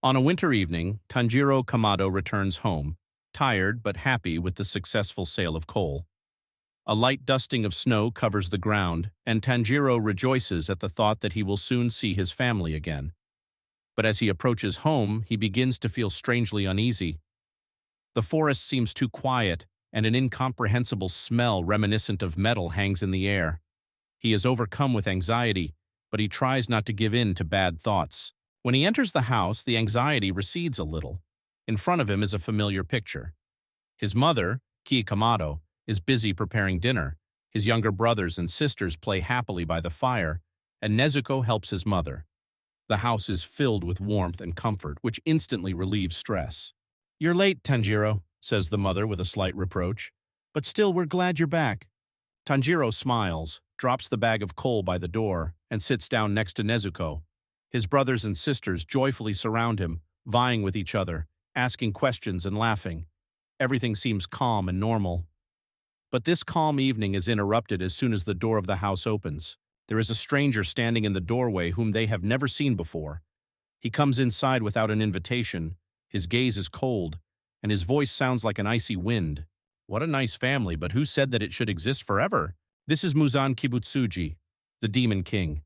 On a winter evening, Tanjiro Kamado returns home, tired but happy with the successful sale of coal. A light dusting of snow covers the ground, and Tanjiro rejoices at the thought that he will soon see his family again. But as he approaches home, he begins to feel strangely uneasy. The forest seems too quiet, and an incomprehensible smell reminiscent of metal hangs in the air. He is overcome with anxiety, but he tries not to give in to bad thoughts. When he enters the house, the anxiety recedes a little. In front of him is a familiar picture. His mother, Ki Kamado, is busy preparing dinner. His younger brothers and sisters play happily by the fire, and Nezuko helps his mother. The house is filled with warmth and comfort, which instantly relieves stress. "You're late, Tanjiro," says the mother with a slight reproach. "But still, we're glad you're back." Tanjiro smiles, drops the bag of coal by the door, and sits down next to Nezuko. His brothers and sisters joyfully surround him, vying with each other, asking questions and laughing. Everything seems calm and normal. But this calm evening is interrupted as soon as the door of the house opens. There is a stranger standing in the doorway whom they have never seen before. He comes inside without an invitation. His gaze is cold, and his voice sounds like an icy wind. "What a nice family, but who said that it should exist forever?" This is Muzan Kibutsuji, the Demon King.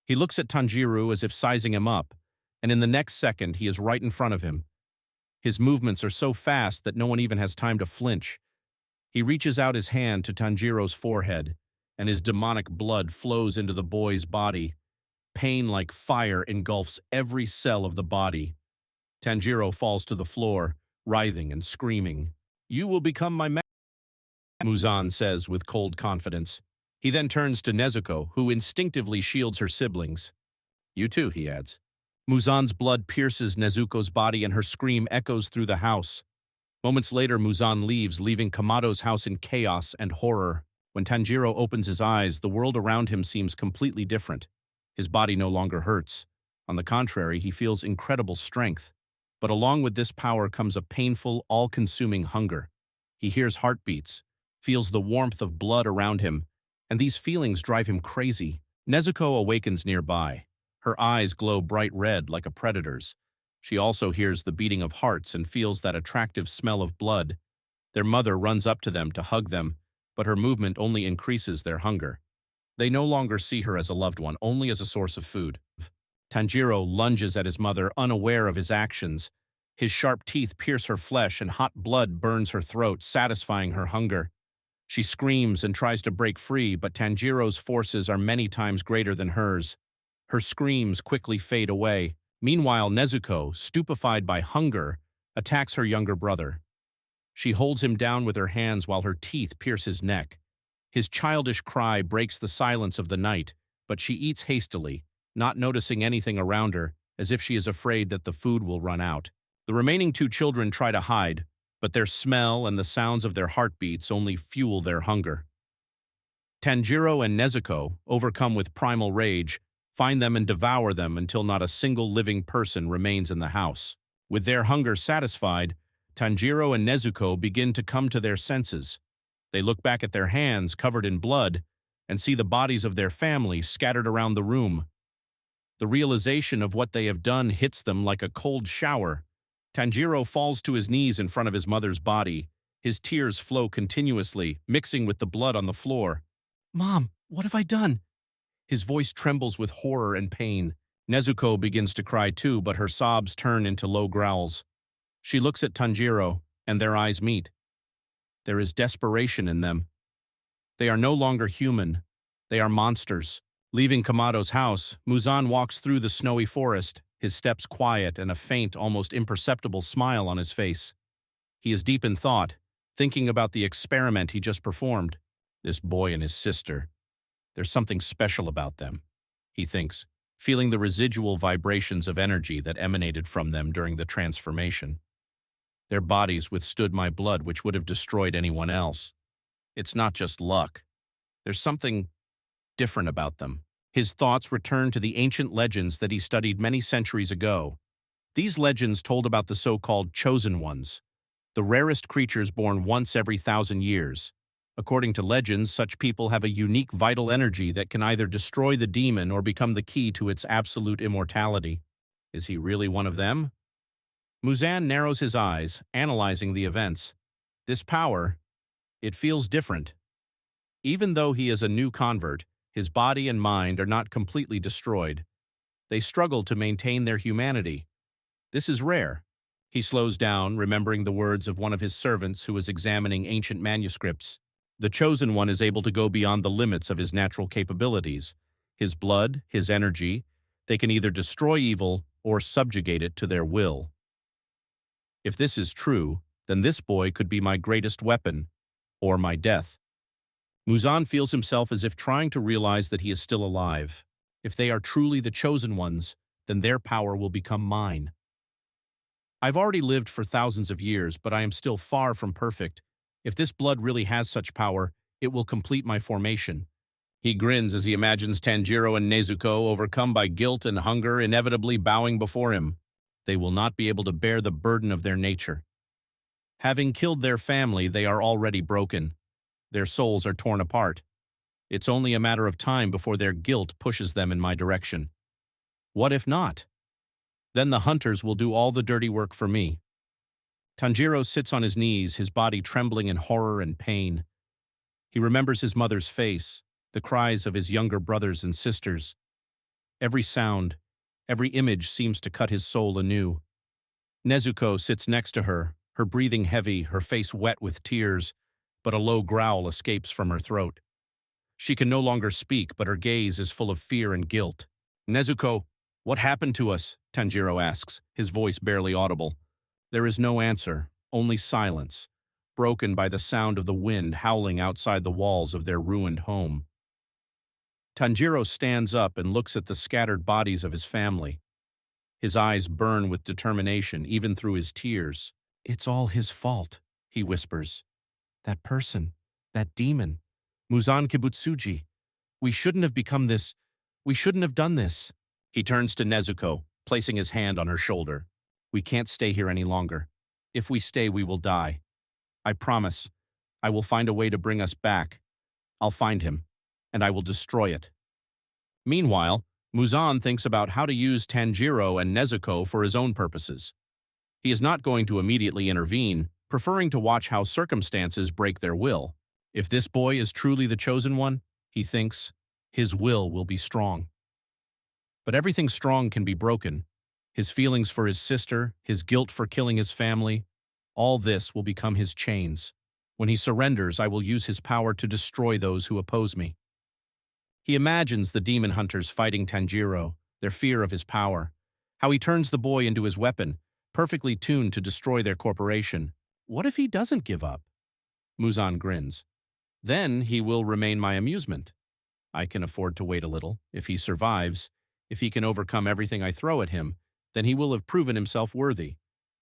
He looks at Tanjiro as if sizing him up, and in the next second he is right in front of him. His movements are so fast that no one even has time to flinch. He reaches out his hand to Tanjiro's forehead, and his demonic blood flows into the boy's body. Pain like fire engulfs every cell of the body. Tanjiro falls to the floor, writhing and screaming. "You will become my master," Muzan says with cold confidence. He then turns to Nezuko, who instinctively shields her siblings. "You too," he adds. Muzan's blood pierces Nezuko's body and her scream echoes through the house. Moments later, Muzan leaves, leaving Kamado's house in chaos and horror. When Tanjiro opens his eyes, the world around him seems completely different. His body no longer hurts. On the contrary, he feels incredible strength. But along with this power comes a painful, all-consuming hunger. He hears heartbeats, feels the warmth of blood around him, and these feelings drive him crazy. Nezuko awakens nearby. Her eyes glow bright red like a predator's. She also hears the beating of hearts and feels that attractive smell of blood. Their mother runs up to them to hug them, but her movement only increases their hunger. They no longer see her as a loved one, only as a source of food. Tanjiro lunges at his mother, unaware of his actions. His sharp teeth pierce her flesh and hot blood burns her throat, satisfying her hunger. She screams and tries to break free, but Tanjiro's forces are many times greater than hers. Her screams quickly fade away. Meanwhile, Nezuko, stupefied by hunger, attacks her younger brother. She holds him down with her hands while her teeth pierce his neck. His childish cry breaks the silence of the night, but she eats hastily, not noticing anything around her, as if she is afraid that the food will run out. The remaining two children try to hide, but their smell and the sounds of their heartbeats only fuel their hunger. Tanjiro and Nezuko, overcome with primal rage, find them and devour them until not a single living person remains in the house. With their hunger satisfied, Tanjiro and Nezuko begin to come to their senses. They look back at their hands covered in blood and see the bodies of their family scattered around the room. The realization of what they have done hits them like a cold shower. Tanjiro falls to his knees in front of his mother's body. His tears flow continuously, mixing with the blood on the floor. "Mom, what have I done?" His voice trembles with horror and pain. Nezuko begins to cry too, but her sobs turn into low growls. She looks at Tanjiro, and their eyes meet. There is desperation in them. They are no longer human. They are monsters. Leaving Kamado's house, Muzan walks through the snowy forest, his steps quiet and a faint, almost imperceptible smile on his face. He is deep in thought, thinking about the experiment he just performed. This boy and his sister. There's something special about them, he thinks, feeling the residual vibrations of energy that emanated from them during the transformation. Their bodies withstood my blood, which would have destroyed anyone else. It's not just luck. There's something different about them. His thoughts return to the ancient legends that he studied many centuries ago. These legends told about the so-called Chosen Ones, the rarest creatures born once every 1,000 years. According to legends, such people have a unique vital energy that can either destroy the demon or become the key to its absolute immortality. Is he really one of them? Muzan narrows his eyes, analyzing the events. This power, it feels different. Even though he is a new convert, his body and mind are not completely destroyed. They struggle to maintain their humanity. This is rare. He slows down, remembering the words of one of his servants who was examining ancient manuscripts. The Chosen One is able to go beyond the limits of his natural capabilities. His blood, his energy, they can either destroy evil or subjugate it to their will. If this is true, then this boy could be my greatest weapon, or my death. Muzan feels himself as if trying to realize that he is still alive. If they are truly the Chosen Ones, then their power will become mine. I've already lived for thousands of years, but I am still far from perfect. If this blood really has such power, it will complete my formation. He grins as he imagines Tanjiro and Nezuko, overcome by guilt and hunger, inevitably bowing before him. They will not be able to bear the burden of their nature. Having killed their family, they are already broken. Their souls are torn apart. It's only a matter of time before their guilt pushes them in my direction. What if not? Then the hunters will do all the dirty work for me. Tanjiro sits on his knees, his body trembling in horror and pain. He remembers his mother's face, the cries of his younger brothers and sisters. Every sound, every image seems to cut his soul anew. Nezuko sits next to her, her breathing heavy, her face wet with tears, but a low growl escapes from her throat. She can no longer speak, but her gaze is full of fear and guilt. Nezuko, what happened to us? Tanjiro asks, his voice barely audible. There is no answer, only silence, broken by the sound of the wind howling outside the walls of their ruined home. Tanjiro stands up and looks at the scattered bodies of his family. His eyes burn with determination, even through his tears. It's all his fault, he whispers. That person, that demon, Muzan Kibutsuji. We shouldn't have become this. We shouldn't have done this. He turns to Nezuko, placing his hand on her shoulder. We can't stay here any longer. If we stay, we will die. I promise. I will find a way to bring us back. I'll find him, and I will destroy it. Meanwhile, Muzan thinks about how to use Tanjiro and Nezuko for his own purposes. He is not going to immediately intervene, preferring to watch how circumstances break their will. If this boy is truly the Chosen One, he thinks, his will be strong. But everything strong can be broken. His feelings for his sister, his guilt for killing his family, all this will become his chains. When he surrenders, I will use his power to destroy those who oppose me. He imagines the demon hunters fighting Tanjiro, their fear of his power, how he turns the boy into his weapon, perfectly tuned to destroy their corporation. What if he doesn't give up? Muzan grins. Then he will remain my amusement. I can afford to wait a little. If he survives, if he can overcome everything I throw at him, then he will have proven himself worthy.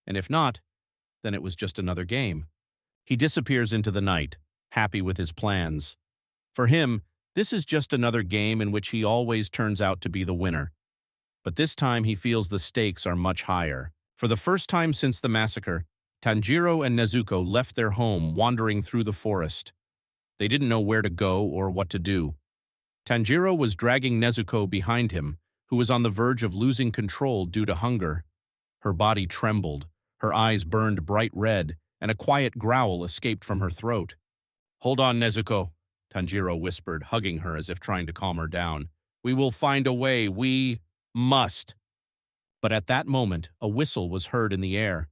And if not, then it was just another game. He disappears into the night, happy with his plans. For him, this is just another game in which he always turns out to be the winner. But this time he feels the stakes are much higher. For the first time since the massacre, Tanjiro and Nezuko left their home wandering through the forest. They didn't know where to go or what to do. Tanjiro was dragging Nezuko behind him, who was on the verge of losing control due to hunger. Her body trembled, her eyes burned bright red, and a quiet growl escaped from her throat. Hold on, Nezuko, Tanjiro whispered, hugging her as if trying to calm her down. We will find a way, we must. But at that moment, a whistle was heard in the air.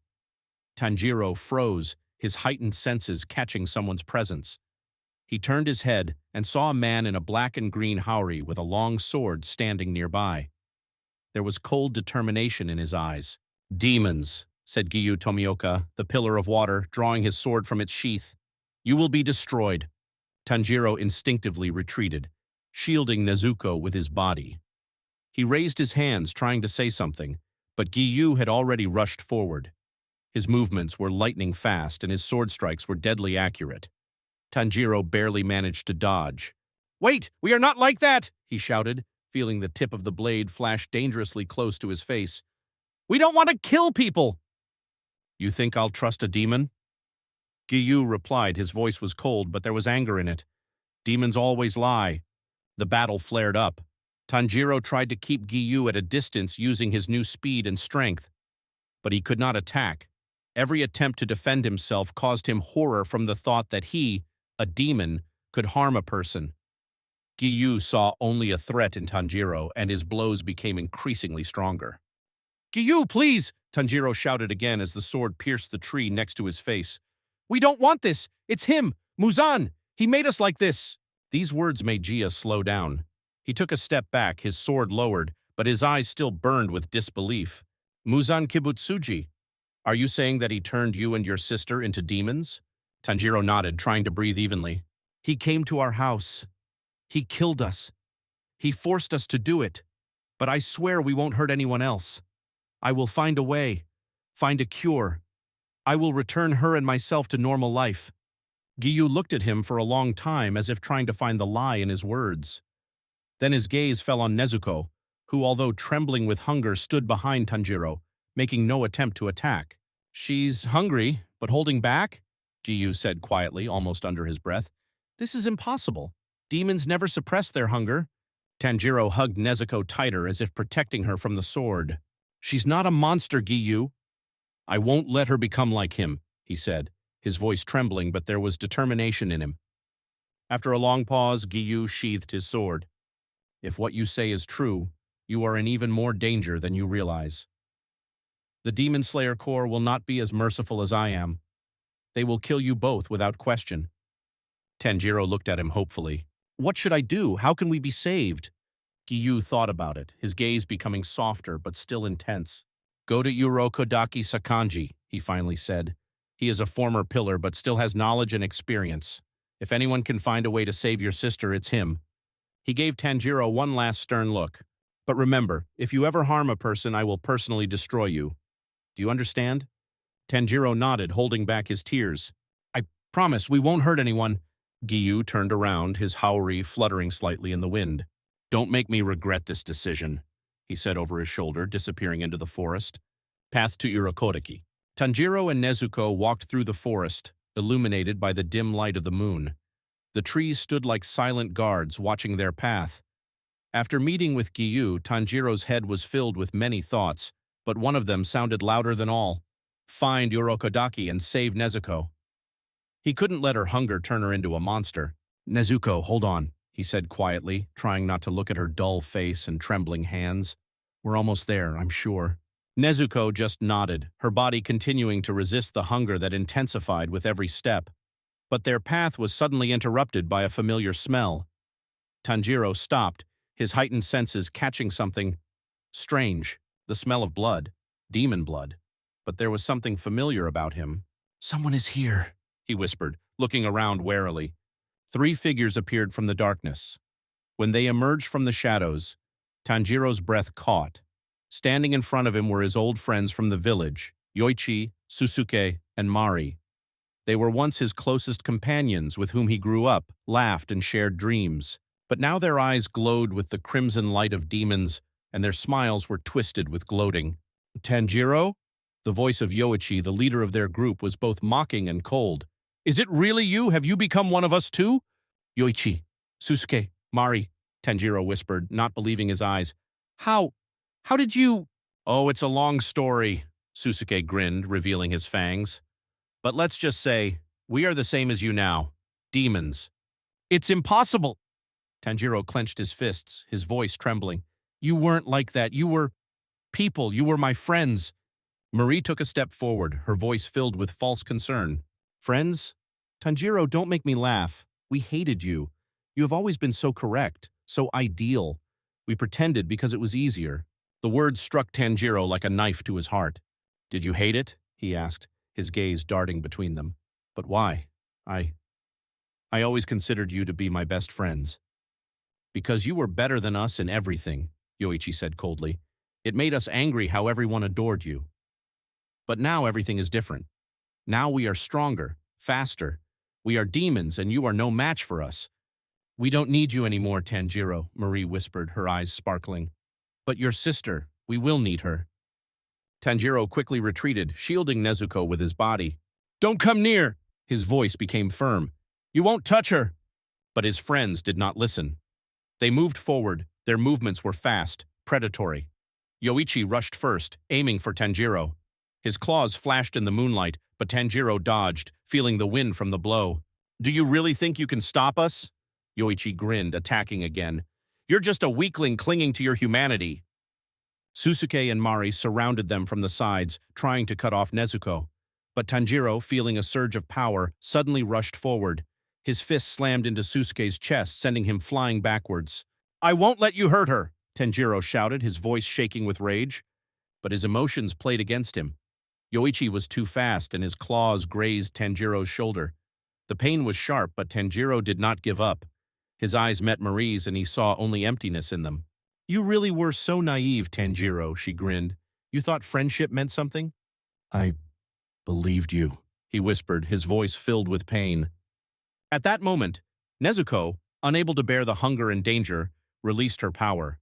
Tanjiro froze, his heightened senses catching someone's presence. He turned his head and saw a man in a black and green haori with a long sword standing nearby. There was cold determination in his eyes. Demons, said Giyu Tomioka, the pillar of water, drawing his sword from its sheath. You will be destroyed. Tanjiro instinctively retreated, shielding Nezuko with his body. He raised his hands, trying to say something, but Giyu had already rushed forward. His movements were lightning fast, and his sword strikes were deadly accurate. Tanjiro barely managed to dodge. Wait, we are not like that, he shouted, feeling the tip of the blade flash dangerously close to his face. We don't want to kill people. You think I'll trust a demon? Giyu replied. His voice was cold, but there was anger in it. Demons always lie. The battle flared up. Tanjiro tried to keep Giyu at a distance using his new speed and strength, but he could not attack. Every attempt to defend himself caused him horror from the thought that he, a demon, could harm a person. Giyu saw only a threat in Tanjiro, and his blows became increasingly stronger. "Giyu, please!" Tanjiro shouted again as the sword pierced the tree next to his face. "We don't want this! It's him! Muzan! He made us like this!" These words made Gia slow down. He took a step back, his sword lowered, but his eyes still burned with disbelief. "Muzan Kibutsuji, are you saying that he turned you and your sister into demons?" Tanjiro nodded, trying to breathe evenly. "He came to our house. He killed us. He forced us to do it. But I swear we won't hurt anyone else. I will find a way, find a cure. I will return her and myself to normal life." Giyu looked at him for a long time as if trying to find the lie in his words. Then his gaze fell on Nezuko, who, although trembling with hunger, stood behind Tanjiro, making no attempt to attack. "She's hungry, but holding back?" Giyu said quietly, almost under his breath. "This is impossible. Demons never suppress their hunger." Tanjiro hugged Nezuko tighter as if protecting her from the sword. "She's not a monster, Giyu. I won't let her become like him," he said, his voice trembling, but there was determination in him. After a long pause, Giyu sheathed his sword. "If what you say is true, you are in even more danger than you realize. The Demon Slayer Corps will not be as merciful as I am. They will kill you both without question." Tanjiro looked at him hopefully. "What should I do? How can we be saved?" Giyu thought about it, his gaze becoming softer but still intense. "Go to Urokodaki Sakanji," he finally said. "He is a former pillar but still has knowledge and experience. If anyone can find a way to save your sister, it's him." He gave Tanjiro one last stern look. "But remember, if you ever harm a person, I will personally destroy you. Do you understand?" Tanjiro nodded, holding back his tears. "I promise we won't hurt anyone." Giyu turned around, his haori fluttering slightly in the wind. "Don't make me regret this decision," he said over his shoulder, disappearing into the forest. Path to Urokodaki. Tanjiro and Nezuko walked through the forest, illuminated by the dim light of the moon. The trees stood like silent guards, watching their path. After meeting with Giyu, Tanjiro's head was filled with many thoughts, but one of them sounded louder than all. Find Urokodaki and save Nezuko. He couldn't let her hunger turn her into a monster. "Nezuko, hold on," he said quietly, trying not to look at her dull face and trembling hands. "We're almost there, I'm sure." Nezuko just nodded, her body continuing to resist the hunger that intensified with every step. But their path was suddenly interrupted by a familiar smell. Tanjiro stopped, his heightened senses catching something strange, the smell of blood, demon blood. But there was something familiar about him. "Someone is here," he whispered, looking around warily. 3 figures appeared from the darkness. When they emerged from the shadows, Tanjiro's breath caught. Standing in front of him were his old friends from the village, Yoichi, Susuke, and Mari. They were once his closest companions with whom he grew up, laughed, and shared dreams. But now their eyes glowed with the crimson light of demons, and their smiles were twisted with gloating. "Tanjiro?" The voice of Yoichi, the leader of their group, was both mocking and cold. "Is it really you? Have you become one of us too?" "Yoichi, Susuke, Mari," Tanjiro whispered, not believing his eyes. How did you—" "Oh, it's a long story," Susuke grinned, revealing his fangs. "But let's just say, we are the same as you now. Demons." "It's impossible!" Tanjiro clenched his fists, his voice trembling. "You weren't like that. You were people. You were my friends." Marie took a step forward, her voice filled with false concern. "Friends? Tanjiro, don't make me laugh. We hated you. You have always been so correct, so ideal. We pretended because it was easier." The words struck Tanjiro like a knife to his heart. "Did you hate it?" he asked, his gaze darting between them. "But why? I always considered you to be my best friends." "Because you were better than us in everything," Yoichi said coldly. "It made us angry how everyone adored you. But now everything is different. Now we are stronger, faster. We are demons, and you are no match for us." "We don't need you anymore, Tanjiro," Marie whispered, her eyes sparkling. "But your sister, we will need her." Tanjiro quickly retreated, shielding Nezuko with his body. "Don't come near!" His voice became firm. "You won't touch her!" But his friends did not listen. They moved forward, Their movements were fast, predatory. Yoichi rushed first, aiming for Tanjiro. His claws flashed in the moonlight, but Tanjiro dodged, feeling the wind from the blow. "Do you really think you can stop us?" Yoichi grinned, attacking again. "You're just a weakling clinging to your humanity." Susuke and Mari surrounded them from the sides, trying to cut off Nezuko. But Tanjiro, feeling a surge of power, suddenly rushed forward. His fist slammed into Susuke's chest, sending him flying backwards. "I won't let you hurt her!" Tanjiro shouted, his voice shaking with rage. But his emotions played against him. Yoichi was too fast, and his claws grazed Tanjiro's shoulder. The pain was sharp, but Tanjiro did not give up. His eyes met Marie's, and he saw only emptiness in them. "You really were so naive, Tanjiro," she grinned. "You thought friendship meant something?" "I believed you," he whispered, his voice filled with pain. At that moment, Nezuko, unable to bear the hunger and danger, released her power.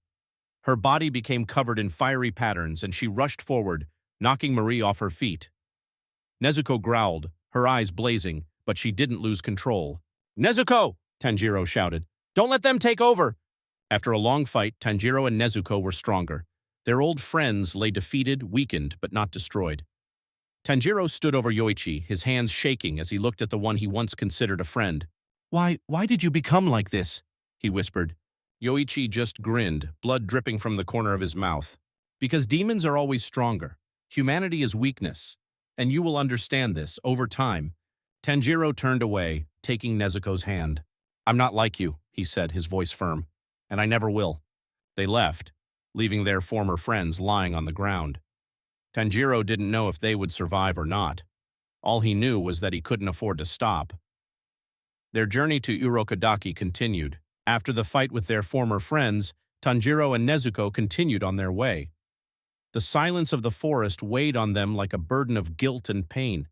Her body became covered in fiery patterns, and she rushed forward, knocking Marie off her feet. Nezuko growled, her eyes blazing, but she didn't lose control. "Nezuko!" Tanjiro shouted. "Don't let them take over!" After a long fight, Tanjiro and Nezuko were stronger. Their old friends lay defeated, weakened, but not destroyed. Tanjiro stood over Yoichi, his hands shaking as he looked at the one he once considered a friend. Why did you become like this?" he whispered. Yoichi just grinned, blood dripping from the corner of his mouth. "Because demons are always stronger. Humanity is weakness. And you will understand this over time." Tanjiro turned away, taking Nezuko's hand. "I'm not like you," he said, his voice firm. "And I never will." They left, leaving their former friends lying on the ground. Tanjiro didn't know if they would survive or not. All he knew was that he couldn't afford to stop. Their journey to Urokodaki continued. After the fight with their former friends, Tanjiro and Nezuko continued on their way. The silence of the forest weighed on them like a burden of guilt and pain.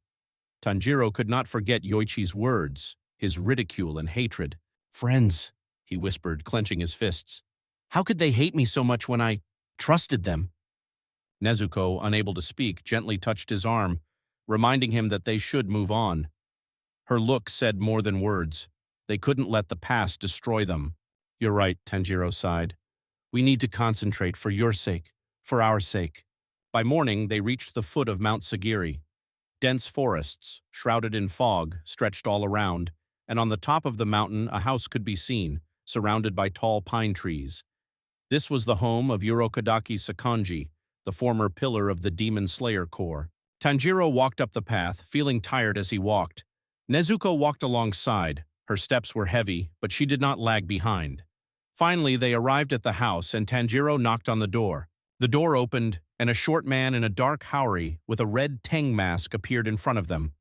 Tanjiro could not forget Yoichi's words, his ridicule and hatred. "Friends," he whispered, clenching his fists. "How could they hate me so much when I trusted them?" Nezuko, unable to speak, gently touched his arm, reminding him that they should move on. Her look said more than words. They couldn't let the past destroy them. "You're right," Tanjiro sighed. "We need to concentrate for your sake, for our sake." By morning, they reached the foot of Mount Sagiri. Dense forests, shrouded in fog, stretched all around, and on the top of the mountain a house could be seen, surrounded by tall pine trees. This was the home of Urokodaki Sakonji, the former pillar of the Demon Slayer Corps. Tanjiro walked up the path, feeling tired as he walked. Nezuko walked alongside. Her steps were heavy, but she did not lag behind. Finally, they arrived at the house, and Tanjiro knocked on the door. The door opened, and a short man in a dark haori with a red Teng mask appeared in front of them.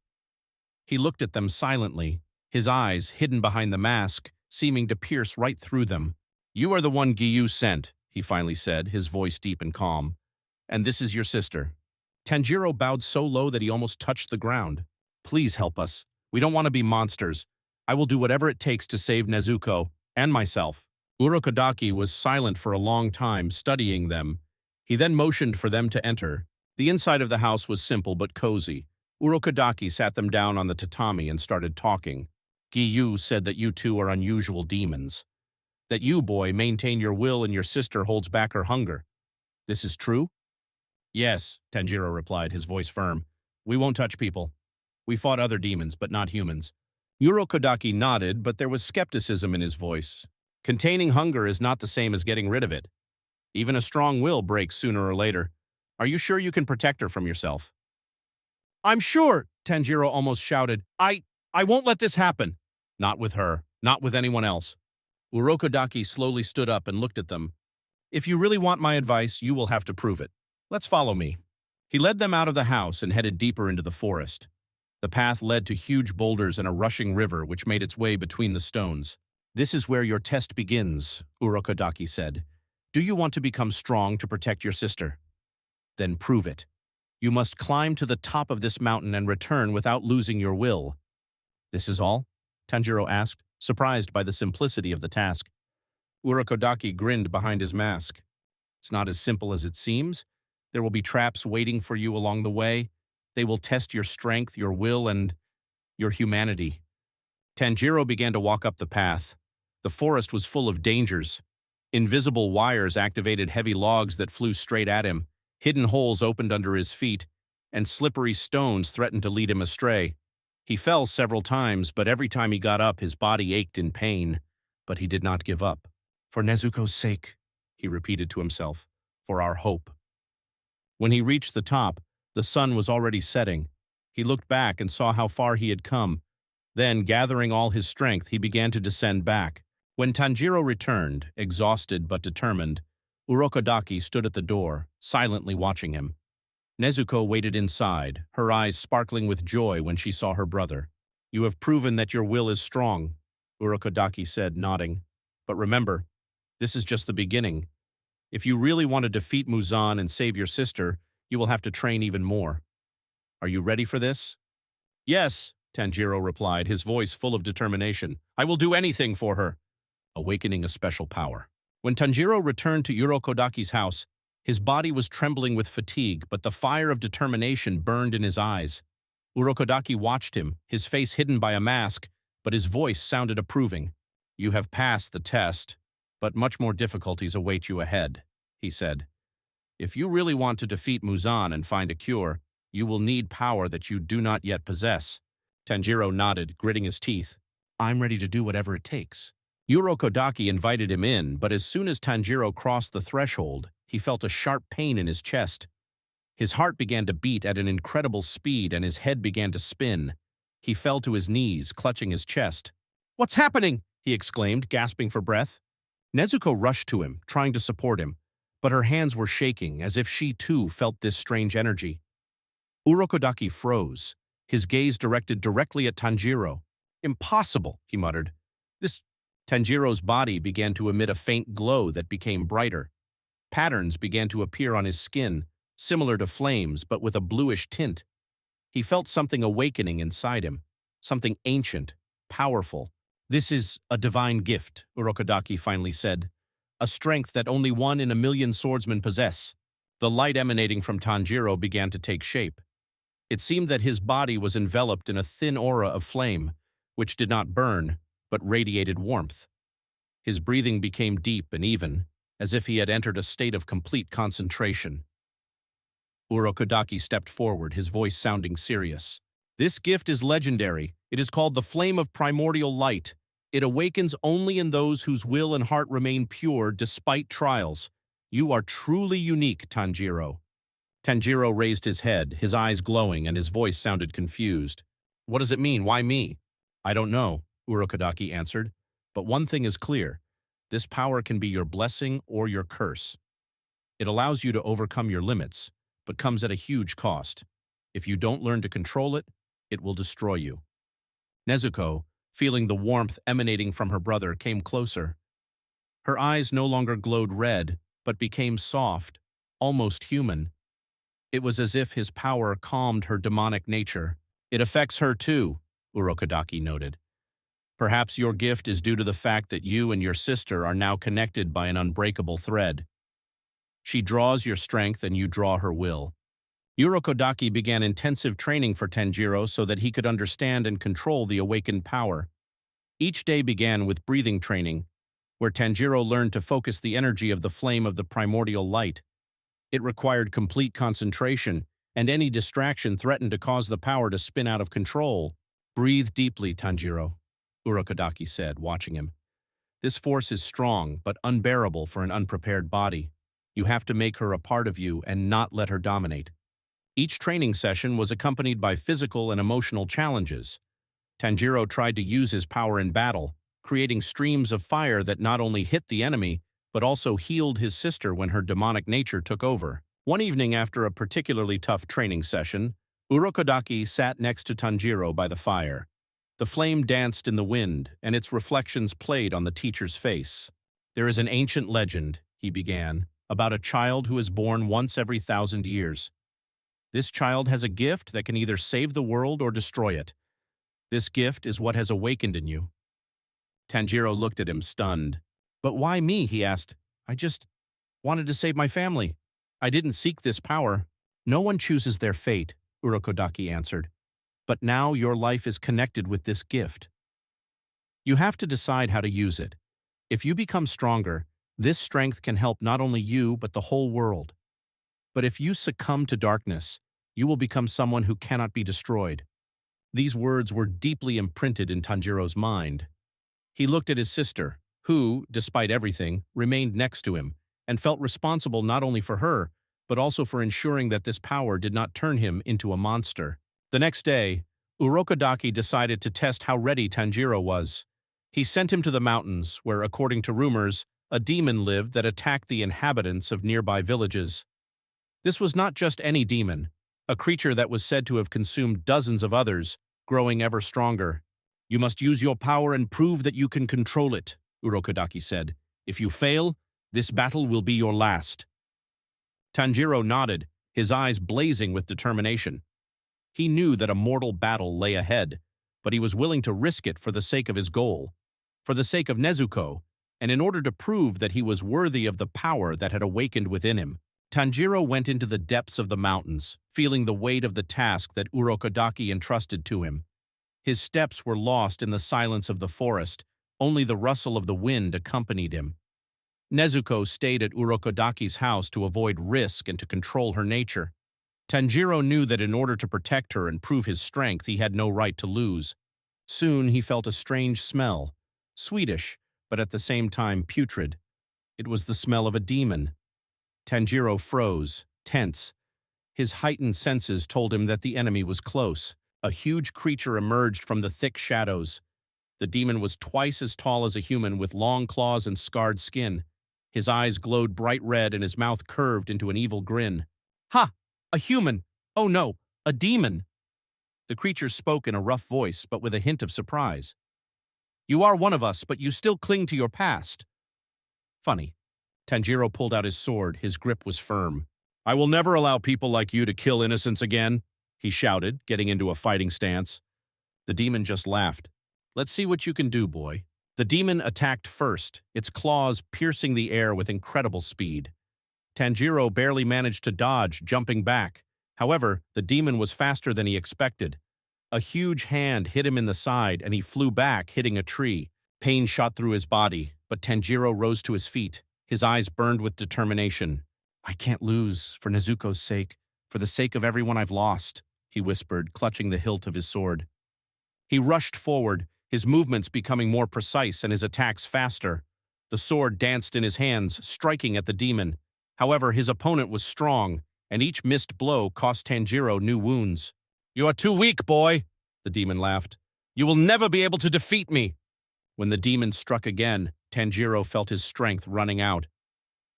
He looked at them silently, his eyes, hidden behind the mask, seeming to pierce right through them. "You are the one Giyu sent," he finally said, his voice deep and calm. "And this is your sister." Tanjiro bowed so low that he almost touched the ground. "Please help us. We don't want to be monsters. I will do whatever it takes to save Nezuko and myself." Urokodaki was silent for a long time, studying them. He then motioned for them to enter. The inside of the house was simple but cozy. Urokodaki sat them down on the tatami and started talking. "Giyu said that you two are unusual demons. That you, boy, maintain your will and your sister holds back her hunger. This is true?" "Yes," Tanjiro replied, his voice firm. "We won't touch people. We fought other demons, but not humans." Urokodaki nodded, but there was skepticism in his voice. "Containing hunger is not the same as getting rid of it. Even a strong will breaks sooner or later. Are you sure you can protect her from yourself?" "I'm sure," Tanjiro almost shouted. I won't let this happen." "Not with her. Not with anyone else." Urokodaki slowly stood up and looked at them. "If you really want my advice, you will have to prove it. Let's follow me." He led them out of the house and headed deeper into the forest. The path led to huge boulders and a rushing river which made its way between the stones. "This is where your test begins," Urokodaki said. "Do you want to become strong to protect your sister? Then prove it. You must climb to the top of this mountain and return without losing your will." "This is all?" Tanjiro asked, surprised by the simplicity of the task. Urokodaki grinned behind his mask. "It's not as simple as it seems. There will be traps waiting for you along the way. They will test your strength, your will, and your humanity." Tanjiro began to walk up the path. The forest was full of dangers. Invisible wires activated heavy logs that flew straight at him, hidden holes opened under his feet, and slippery stones threatened to lead him astray. He fell several times, but every time he got up, his body ached in pain. But he did not give up. "For Nezuko's sake," he repeated to himself, "for our hope." When he reached the top, the sun was already setting. He looked back and saw how far he had come. Then, gathering all his strength, he began to descend back. When Tanjiro returned, exhausted but determined, Urokodaki stood at the door, silently watching him. Nezuko waited inside, her eyes sparkling with joy when she saw her brother. "You have proven that your will is strong," Urokodaki said, nodding. "But remember, this is just the beginning. If you really want to defeat Muzan and save your sister, you will have to train even more. Are you ready for this?" "Yes," Tanjiro replied, his voice full of determination. "I will do anything for her." Awakening a special power. When Tanjiro returned to Urokodaki's house, his body was trembling with fatigue, but the fire of determination burned in his eyes. Urokodaki watched him, his face hidden by a mask, but his voice sounded approving. "You have passed the test, but much more difficulties await you ahead," he said. "If you really want to defeat Muzan and find a cure, you will need power that you do not yet possess." Tanjiro nodded, gritting his teeth. "I'm ready to do whatever it takes." Urokodaki invited him in, but as soon as Tanjiro crossed the threshold, he felt a sharp pain in his chest. His heart began to beat at an incredible speed and his head began to spin. He fell to his knees, clutching his chest. "What's happening?" he exclaimed, gasping for breath. Nezuko rushed to him, trying to support him, but her hands were shaking, as if she too felt this strange energy. Urokodaki froze, his gaze directed directly at Tanjiro. "Impossible," he muttered. Tanjiro's body began to emit a faint glow that became brighter. Patterns began to appear on his skin, similar to flames but with a bluish tint. He felt something awakening inside him, something ancient, powerful. "This is a divine gift," Urokodaki finally said. "A strength that only one in a million swordsmen possess." The light emanating from Tanjiro began to take shape. It seemed that his body was enveloped in a thin aura of flame, which did not burn, but radiated warmth. His breathing became deep and even, as if he had entered a state of complete concentration. Urokodaki stepped forward, his voice sounding serious. "This gift is legendary. It is called the Flame of Primordial Light. It awakens only in those whose will and heart remain pure despite trials. You are truly unique, Tanjiro." Tanjiro raised his head, his eyes glowing, and his voice sounded confused. "What does it mean? Why me?" "I don't know," Urokodaki answered. "But one thing is clear. This power can be your blessing or your curse. It allows you to overcome your limits, but comes at a huge cost. If you don't learn to control it, it will destroy you." Nezuko, feeling the warmth emanating from her brother, came closer. Her eyes no longer glowed red, but became soft, almost human. It was as if his power calmed her demonic nature. "It affects her too," Urokodaki noted. "Perhaps your gift is due to the fact that you and your sister are now connected by an unbreakable thread. She draws your strength and you draw her will." Urokodaki began intensive training for Tanjiro so that he could understand and control the awakened power. Each day began with breathing training, where Tanjiro learned to focus the energy of the flame of the primordial light. It required complete concentration, and any distraction threatened to cause the power to spin out of control. "Breathe deeply, Tanjiro," Urokodaki said, watching him. "This force is strong, but unbearable for an unprepared body. You have to make her a part of you and not let her dominate." Each training session was accompanied by physical and emotional challenges. Tanjiro tried to use his power in battle, creating streams of fire that not only hit the enemy, but also healed his sister when her demonic nature took over. One evening after a particularly tough training session, Urokodaki sat next to Tanjiro by the fire. The flame danced in the wind, and its reflections played on the teacher's face. "There is an ancient legend," he began, "about a child who is born once every 1,000 years. This child has a gift that can either save the world or destroy it. This gift is what has awakened in you." Tanjiro looked at him, stunned. "But why me?" he asked. "I just wanted to save my family. I didn't seek this power." "No one chooses their fate," Urokodaki answered. "But now your life is connected with this gift. You have to decide how to use it. If you become stronger, This strength can help not only you, but the whole world. But if you succumb to darkness, you will become someone who cannot be destroyed. These words were deeply imprinted in Tanjiro's mind. He looked at his sister, who, despite everything, remained next to him, and felt responsible not only for her, but also for ensuring that this power did not turn him into a monster. The next day, Urokodaki decided to test how ready Tanjiro was. He sent him to the mountains, where, according to rumors, a demon lived that attacked the inhabitants of nearby villages. This was not just any demon, a creature that was said to have consumed dozens of others, growing ever stronger. "You must use your power and prove that you can control it," Urokodaki said. "If you fail, this battle will be your last." Tanjiro nodded, his eyes blazing with determination. He knew that a mortal battle lay ahead, but he was willing to risk it for the sake of his goal, for the sake of Nezuko, and in order to prove that he was worthy of the power that had awakened within him. Tanjiro went into the depths of the mountains, feeling the weight of the task that Urokodaki entrusted to him. His steps were lost in the silence of the forest, only the rustle of the wind accompanied him. Nezuko stayed at Urokodaki's house to avoid risk and to control her nature. Tanjiro knew that in order to protect her and prove his strength, he had no right to lose. Soon he felt a strange smell, sweetish, but at the same time putrid. It was the smell of a demon. Tanjiro froze, tense. His heightened senses told him that the enemy was close. A huge creature emerged from the thick shadows. The demon was twice as tall as a human with long claws and scarred skin. His eyes glowed bright red and his mouth curved into an evil grin. "Ha! A human! Oh no, a demon!" The creature spoke in a rough voice, but with a hint of surprise. "You are one of us, but you still cling to your past." Funny. Tanjiro pulled out his sword. His grip was firm. "I will never allow people like you to kill innocents again," he shouted, getting into a fighting stance. The demon just laughed. "Let's see what you can do, boy." The demon attacked first, its claws piercing the air with incredible speed. Tanjiro barely managed to dodge, jumping back. However, the demon was faster than he expected. A huge hand hit him in the side, and he flew back, hitting a tree. Pain shot through his body, but Tanjiro rose to his feet. His eyes burned with determination. "I can't lose, for Nezuko's sake, for the sake of everyone I've lost," he whispered, clutching the hilt of his sword. He rushed forward, his movements becoming more precise and his attacks faster. The sword danced in his hands, striking at the demon. However, his opponent was strong, and each missed blow cost Tanjiro new wounds. "You are too weak, boy," the demon laughed. "You will never be able to defeat me." When the demon struck again, Tanjiro felt his strength running out.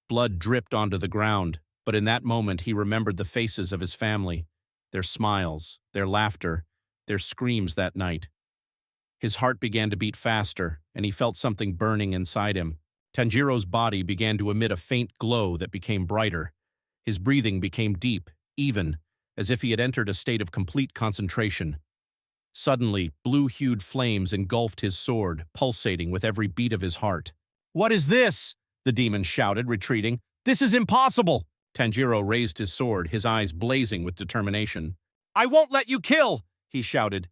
Blood dripped onto the ground, but in that moment he remembered the faces of his family, their smiles, their laughter, their screams that night. His heart began to beat faster, and he felt something burning inside him. Tanjiro's body began to emit a faint glow that became brighter. His breathing became deep, even, as if he had entered a state of complete concentration. Suddenly, blue-hued flames engulfed his sword, pulsating with every beat of his heart. "What is this?" the demon shouted, retreating. "This is impossible!" Tanjiro raised his sword, his eyes blazing with determination. "I won't let you kill!" he shouted.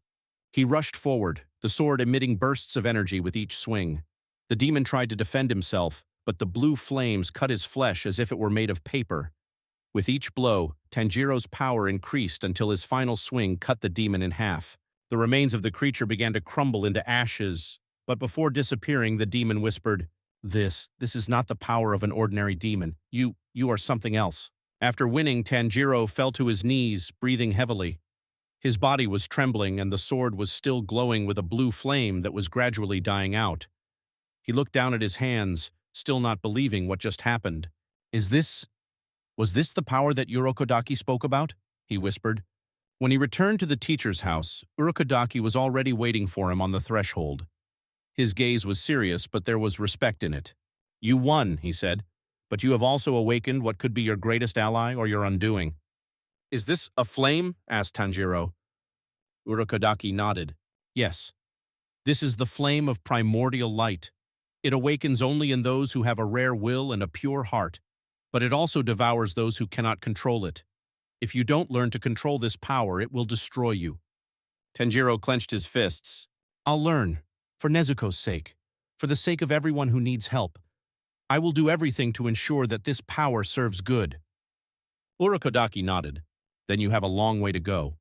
He rushed forward, the sword emitting bursts of energy with each swing. The demon tried to defend himself, but the blue flames cut his flesh as if it were made of paper. With each blow, Tanjiro's power increased until his final swing cut the demon in half. The remains of the creature began to crumble into ashes, but before disappearing, the demon whispered, This is not the power of an ordinary demon. You are something else." After winning, Tanjiro fell to his knees, breathing heavily. His body was trembling, and the sword was still glowing with a blue flame that was gradually dying out. He looked down at his hands, still not believing what just happened. Was this the power that Urokodaki spoke about?" he whispered. When he returned to the teacher's house, Urokodaki was already waiting for him on the threshold. His gaze was serious, but there was respect in it. "You won," he said, "but you have also awakened what could be your greatest ally or your undoing." "Is this a flame?" asked Tanjiro. Urokodaki nodded. "Yes. This is the flame of primordial light. It awakens only in those who have a rare will and a pure heart, but it also devours those who cannot control it. If you don't learn to control this power, it will destroy you." Tanjiro clenched his fists. "I'll learn, for Nezuko's sake, for the sake of everyone who needs help. I will do everything to ensure that this power serves good. Urokodaki nodded. Then you have a long way to go.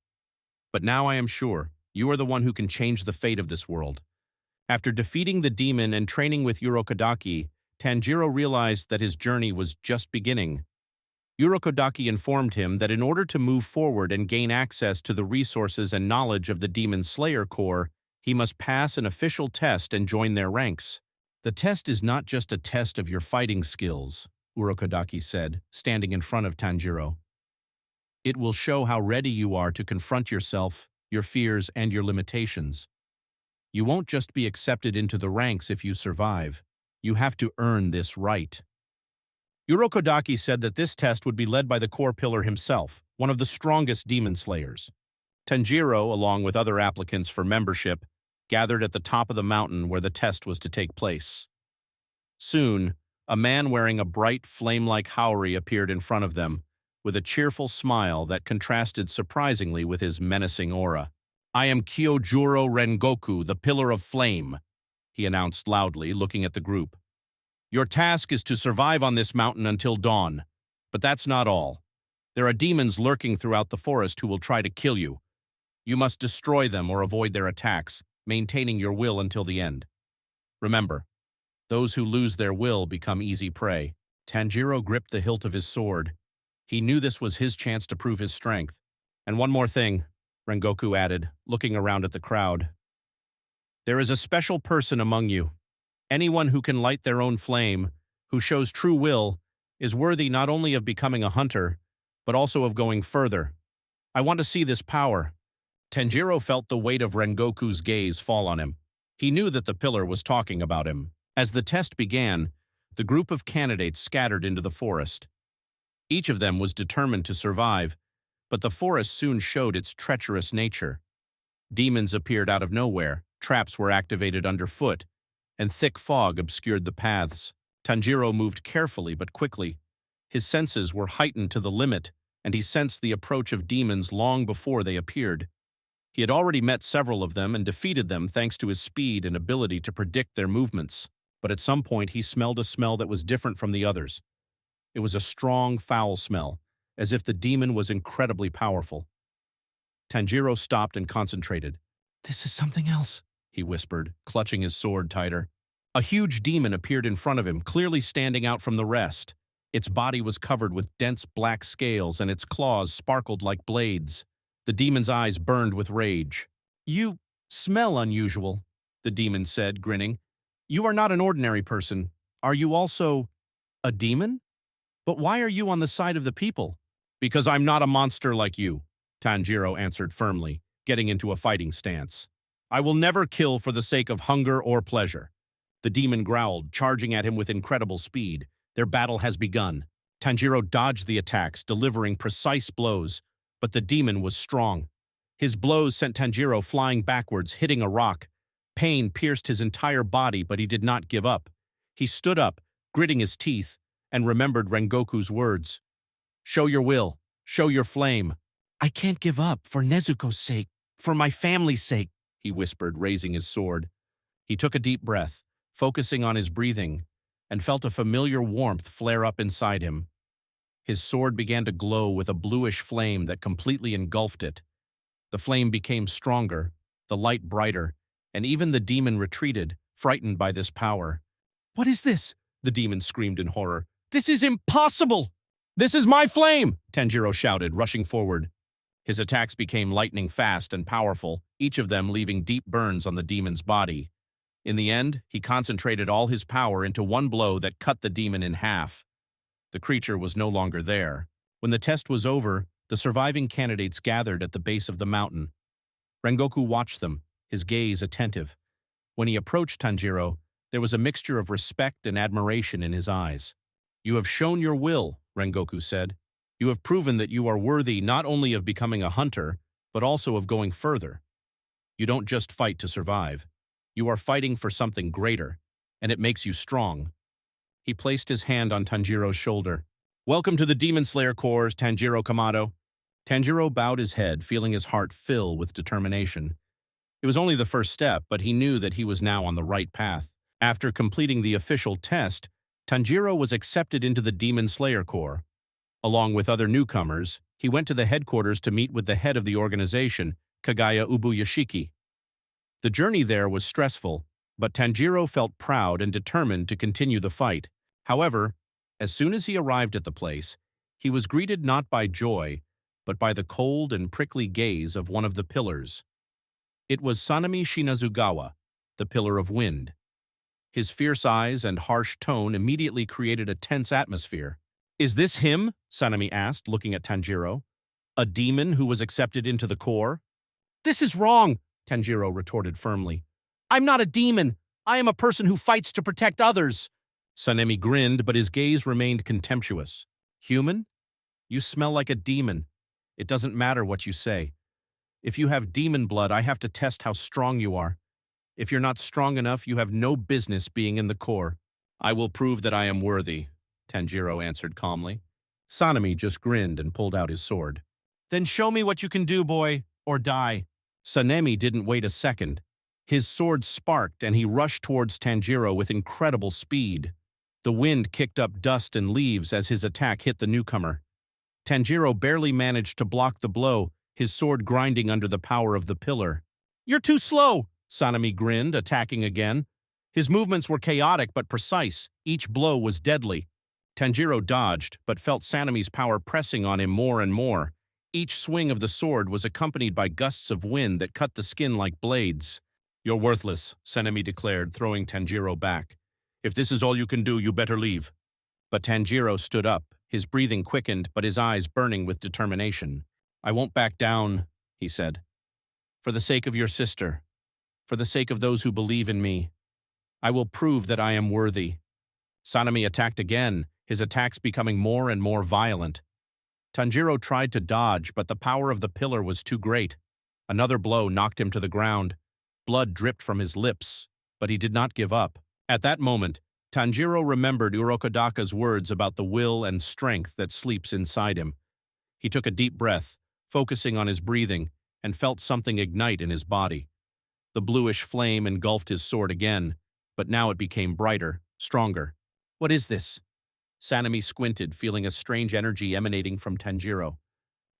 But now I am sure you are the one who can change the fate of this world. After defeating the demon and training with Urokodaki, Tanjiro realized that his journey was just beginning. Urokodaki informed him that in order to move forward and gain access to the resources and knowledge of the Demon Slayer Corps, he must pass an official test and join their ranks. The test is not just a test of your fighting skills, Urokodaki said, standing in front of Tanjiro. It will show how ready you are to confront yourself, your fears, and your limitations. You won't just be accepted into the ranks if you survive. You have to earn this right. Urokodaki said that this test would be led by the core pillar himself, one of the strongest demon slayers. Tanjiro, along with other applicants for membership, gathered at the top of the mountain where the test was to take place. Soon, a man wearing a bright, flame-like haori appeared in front of them, with a cheerful smile that contrasted surprisingly with his menacing aura. "I am Kyojuro Rengoku, the Pillar of Flame," he announced loudly, looking at the group. "Your task is to survive on this mountain until dawn. But that's not all. There are demons lurking throughout the forest who will try to kill you. You must destroy them or avoid their attacks, maintaining your will until the end. Remember, those who lose their will become easy prey." Tanjiro gripped the hilt of his sword. He knew this was his chance to prove his strength. "And one more thing," Rengoku added, looking around at the crowd. "There is a special person among you. Anyone who can light their own flame, who shows true will, is worthy not only of becoming a hunter, but also of going further. I want to see this power." Tanjiro felt the weight of Rengoku's gaze fall on him. He knew that the pillar was talking about him. As the test began, the group of candidates scattered into the forest. Each of them was determined to survive, but the forest soon showed its treacherous nature. Demons appeared out of nowhere, traps were activated underfoot, and thick fog obscured the paths. Tanjiro moved carefully but quickly. His senses were heightened to the limit, and he sensed the approach of demons long before they appeared. He had already met several of them and defeated them thanks to his speed and ability to predict their movements. But at some point he smelled a smell that was different from the others. It was a strong, foul smell, as if the demon was incredibly powerful. Tanjiro stopped and concentrated. "This is something else," he whispered, clutching his sword tighter. A huge demon appeared in front of him, clearly standing out from the rest. Its body was covered with dense black scales and its claws sparkled like blades. The demon's eyes burned with rage. "You smell unusual," the demon said, grinning. "You are not an ordinary person. Are you also a demon? But why are you on the side of the people?" "Because I'm not a monster like you," Tanjiro answered firmly, getting into a fighting stance. "I will never kill for the sake of hunger or pleasure." The demon growled, charging at him with incredible speed. Their battle has begun. Tanjiro dodged the attacks, delivering precise blows, but the demon was strong. His blows sent Tanjiro flying backwards, hitting a rock. Pain pierced his entire body, but he did not give up. He stood up, gritting his teeth, and remembered Rengoku's words. "Show your will. Show your flame." "I can't give up, for Nezuko's sake, for my family's sake," he whispered, raising his sword. He took a deep breath, focusing on his breathing, and felt a familiar warmth flare up inside him. His sword began to glow with a bluish flame that completely engulfed it. The flame became stronger, the light brighter, and even the demon retreated, frightened by this power. "What is this?" the demon screamed in horror. "This is impossible!" "This is my flame!" Tanjiro shouted, rushing forward. His attacks became lightning fast and powerful, each of them leaving deep burns on the demon's body. In the end, he concentrated all his power into one blow that cut the demon in half. The creature was no longer there. When the test was over, the surviving candidates gathered at the base of the mountain. Rengoku watched them, his gaze attentive. When he approached Tanjiro, there was a mixture of respect and admiration in his eyes. "You have shown your will," Rengoku said. "You have proven that you are worthy not only of becoming a hunter, but also of going further. You don't just fight to survive. You are fighting for something greater, and it makes you strong." He placed his hand on Tanjiro's shoulder. "Welcome to the Demon Slayer Corps, Tanjiro Kamado." Tanjiro bowed his head, feeling his heart fill with determination. It was only the first step, but he knew that he was now on the right path. After completing the official test, Tanjiro was accepted into the Demon Slayer Corps. Along with other newcomers, he went to the headquarters to meet with the head of the organization, Kagaya Ubuyashiki. The journey there was stressful, but Tanjiro felt proud and determined to continue the fight. However, as soon as he arrived at the place, he was greeted not by joy, but by the cold and prickly gaze of one of the pillars. It was Sanemi Shinazugawa, the Pillar of Wind. His fierce eyes and harsh tone immediately created a tense atmosphere. "Is this him?" Sanemi asked, looking at Tanjiro. "A demon who was accepted into the Corps?" "This is wrong," Tanjiro retorted firmly. "I'm not a demon. I am a person who fights to protect others." Sanemi grinned, but his gaze remained contemptuous. "Human? You smell like a demon. It doesn't matter what you say. If you have demon blood, I have to test how strong you are. If you're not strong enough, you have no business being in the Corps." "I will prove that I am worthy," Tanjiro answered calmly. Sanemi just grinned and pulled out his sword. "Then show me what you can do, boy, or die." Sanemi didn't wait a second. His sword sparked and he rushed towards Tanjiro with incredible speed. The wind kicked up dust and leaves as his attack hit the newcomer. Tanjiro barely managed to block the blow, his sword grinding under the power of the pillar. "You're too slow!" Sanemi grinned, attacking again. His movements were chaotic but precise. Each blow was deadly. Tanjiro dodged, but felt Sanemi's power pressing on him more and more. Each swing of the sword was accompanied by gusts of wind that cut the skin like blades. "You're worthless," Sanemi declared, throwing Tanjiro back. "If this is all you can do, you better leave." But Tanjiro stood up, his breathing quickened but his eyes burning with determination. "I won't back down," he said. "For the sake of your sister, for the sake of those who believe in me, I will prove that I am worthy." Sanemi attacked again, his attacks becoming more and more violent. Tanjiro tried to dodge, but the power of the pillar was too great. Another blow knocked him to the ground. Blood dripped from his lips, but he did not give up. At that moment, Tanjiro remembered Urokodaka's words about the will and strength that sleeps inside him. He took a deep breath, focusing on his breathing, and felt something ignite in his body. The bluish flame engulfed his sword again, but now it became brighter, stronger. "What is this?" Sanemi squinted, feeling a strange energy emanating from Tanjiro.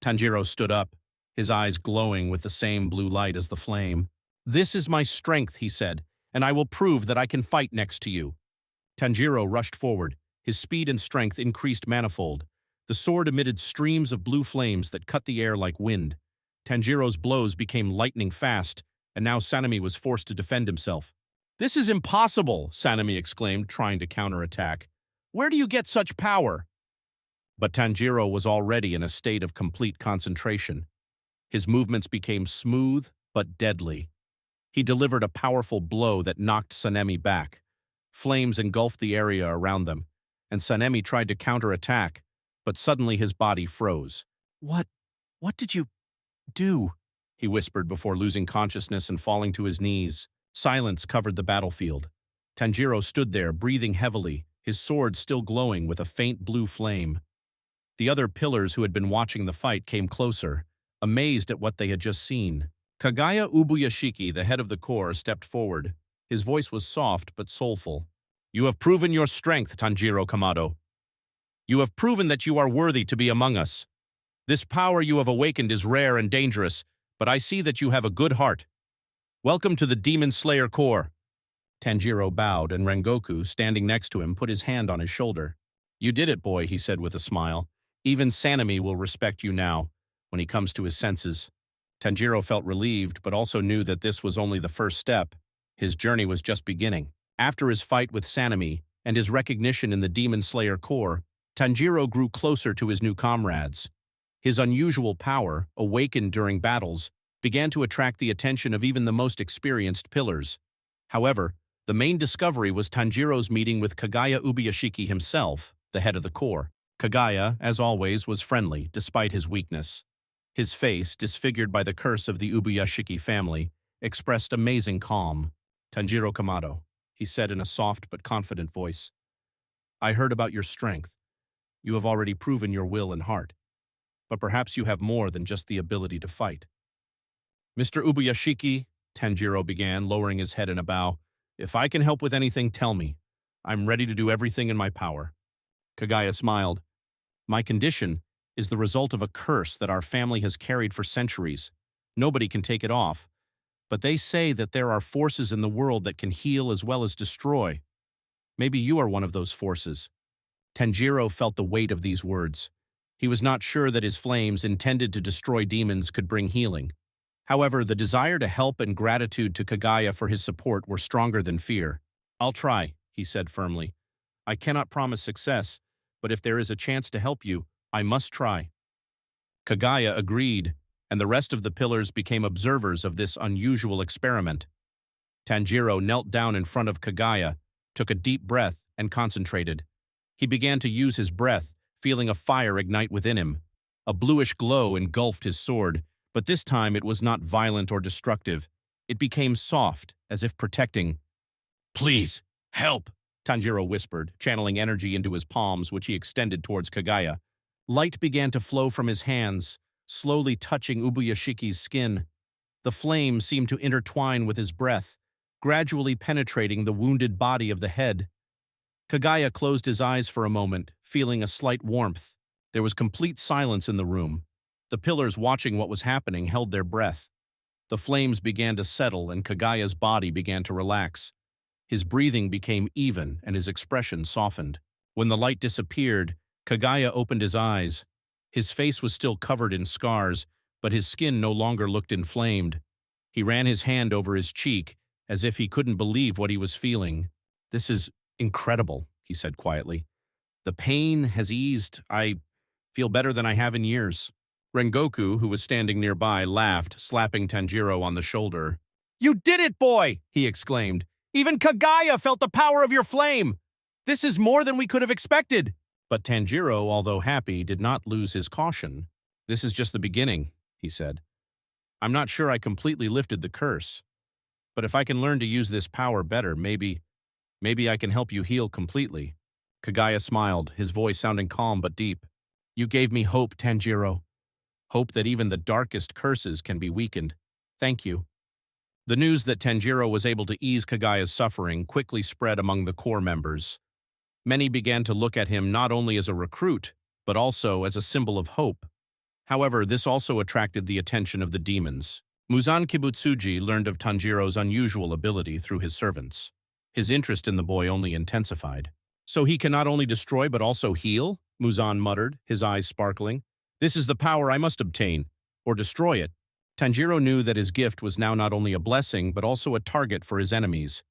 Tanjiro stood up, his eyes glowing with the same blue light as the flame. "This is my strength," he said, "and I will prove that I can fight next to you." Tanjiro rushed forward, his speed and strength increased manifold. The sword emitted streams of blue flames that cut the air like wind. Tanjiro's blows became lightning fast, and now Sanemi was forced to defend himself. "This is impossible," Sanemi exclaimed, trying to counterattack. "Where do you get such power?" But Tanjiro was already in a state of complete concentration. His movements became smooth but deadly. He delivered a powerful blow that knocked Sanemi back. Flames engulfed the area around them, and Sanemi tried to counterattack, but suddenly his body froze. What did you do?" he whispered before losing consciousness and falling to his knees. Silence covered the battlefield. Tanjiro stood there, breathing heavily, his sword still glowing with a faint blue flame. The other pillars who had been watching the fight came closer, amazed at what they had just seen. Kagaya Ubuyashiki, the head of the corps, stepped forward. His voice was soft but soulful. "You have proven your strength, Tanjiro Kamado. You have proven that you are worthy to be among us. This power you have awakened is rare and dangerous, but I see that you have a good heart. Welcome to the Demon Slayer Corps." Tanjiro bowed, and Rengoku, standing next to him, put his hand on his shoulder. "You did it, boy," he said with a smile. "Even Sanemi will respect you now, when he comes to his senses." Tanjiro felt relieved, but also knew that this was only the first step. His journey was just beginning. After his fight with Sanemi and his recognition in the Demon Slayer Corps, Tanjiro grew closer to his new comrades. His unusual power, awakened during battles, began to attract the attention of even the most experienced pillars. However, the main discovery was Tanjiro's meeting with Kagaya Ubuyashiki himself, the head of the corps. Kagaya, as always, was friendly, despite his weakness. His face, disfigured by the curse of the Ubuyashiki family, expressed amazing calm. "Tanjiro Kamado," he said in a soft but confident voice. "I heard about your strength. You have already proven your will and heart. But perhaps you have more than just the ability to fight." "Mr. Ubuyashiki," Tanjiro began, lowering his head in a bow, "if I can help with anything, tell me. I'm ready to do everything in my power. Kagaya smiled. My condition is the result of a curse that our family has carried for centuries. Nobody can take it off, but they say that there are forces in the world that can heal as well as destroy. Maybe you are one of those forces. Tanjiro felt the weight of these words. He was not sure that his flames, intended to destroy demons, could bring healing. However, the desire to help and gratitude to Kagaya for his support were stronger than fear. I'll try, he said firmly. I cannot promise success, but if there is a chance to help you, I must try. Kagaya agreed, and the rest of the pillars became observers of this unusual experiment. Tanjiro knelt down in front of Kagaya, took a deep breath, and concentrated. He began to use his breath, feeling a fire ignite within him. A bluish glow engulfed his sword, but this time it was not violent or destructive. It became soft, as if protecting. Please, help, Tanjiro whispered, channeling energy into his palms, which he extended towards Kagaya. Light began to flow from his hands, slowly touching Ubuyashiki's skin. The flame seemed to intertwine with his breath, gradually penetrating the wounded body of the head. Kagaya closed his eyes for a moment, feeling a slight warmth. There was complete silence in the room. The pillars watching what was happening held their breath. The flames began to settle and Kagaya's body began to relax. His breathing became even and his expression softened. When the light disappeared, Kagaya opened his eyes. His face was still covered in scars, but his skin no longer looked inflamed. He ran his hand over his cheek, as if he couldn't believe what he was feeling. This is incredible, he said quietly. The pain has eased. I feel better than I have in years. Rengoku, who was standing nearby, laughed, slapping Tanjiro on the shoulder. You did it, boy! He exclaimed. Even Kagaya felt the power of your flame! This is more than we could have expected! But Tanjiro, although happy, did not lose his caution. This is just the beginning, he said. I'm not sure I completely lifted the curse. But if I can learn to use this power better, maybe I can help you heal completely. Kagaya smiled, his voice sounding calm but deep. You gave me hope, Tanjiro. Hope that even the darkest curses can be weakened. Thank you. The news that Tanjiro was able to ease Kagaya's suffering quickly spread among the core members. Many began to look at him not only as a recruit, but also as a symbol of hope. However, this also attracted the attention of the demons. Muzan Kibutsuji learned of Tanjiro's unusual ability through his servants. His interest in the boy only intensified. So he can not only destroy but also heal? Muzan muttered, his eyes sparkling. This is the power I must obtain, or destroy it. Tanjiro knew that his gift was now not only a blessing but also a target for his enemies.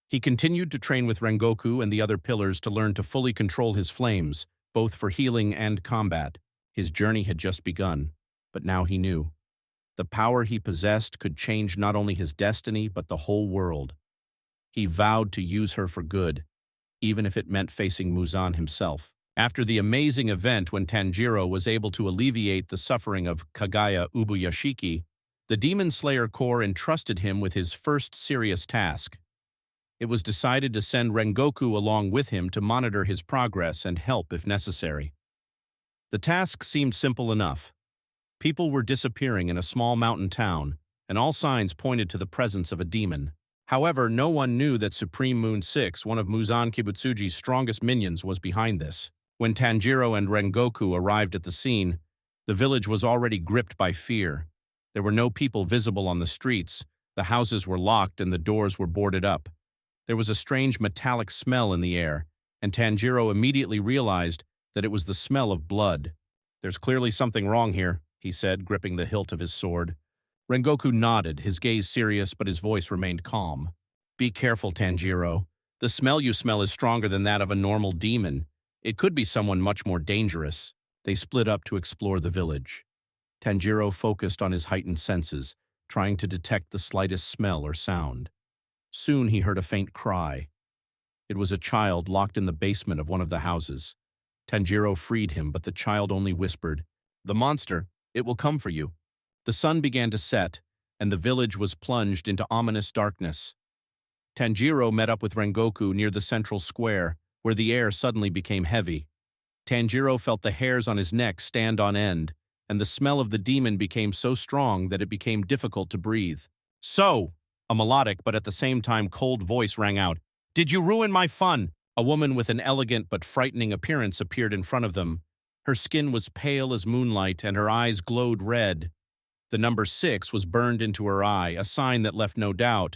He continued to train with Rengoku and the other pillars to learn to fully control his flames, both for healing and combat. His journey had just begun, but now he knew. The power he possessed could change not only his destiny but the whole world. He vowed to use her for good, even if it meant facing Muzan himself. After the amazing event when Tanjiro was able to alleviate the suffering of Kagaya Ubuyashiki, the Demon Slayer Corps entrusted him with his first serious task. It was decided to send Rengoku along with him to monitor his progress and help if necessary. The task seemed simple enough. People were disappearing in a small mountain town, and all signs pointed to the presence of a demon. However, no one knew that Supreme Moon 6, one of Muzan Kibutsuji's strongest minions, was behind this. When Tanjiro and Rengoku arrived at the scene, the village was already gripped by fear. There were no people visible on the streets, the houses were locked and the doors were boarded up. There was a strange metallic smell in the air, and Tanjiro immediately realized that it was the smell of blood. There's clearly something wrong here, he said, gripping the hilt of his sword. Rengoku nodded, his gaze serious but his voice remained calm. Be careful, Tanjiro. The smell you smell is stronger than that of a normal demon. It could be someone much more dangerous. They split up to explore the village. Tanjiro focused on his heightened senses, trying to detect the slightest smell or sound. Soon he heard a faint cry. It was a child locked in the basement of one of the houses. Tanjiro freed him, but the child only whispered, "The monster, it will come for you." The sun began to set, and the village was plunged into ominous darkness. Tanjiro met up with Rengoku near the central square, where the air suddenly became heavy. Tanjiro felt the hairs on his neck stand on end, and the smell of the demon became so strong that it became difficult to breathe. So, a melodic but at the same time cold voice rang out, "Did you ruin my fun? A woman with an elegant but frightening appearance appeared in front of them. Her skin was pale as moonlight and her eyes glowed red. The number 6 was burned into her eye, a sign that left no doubt.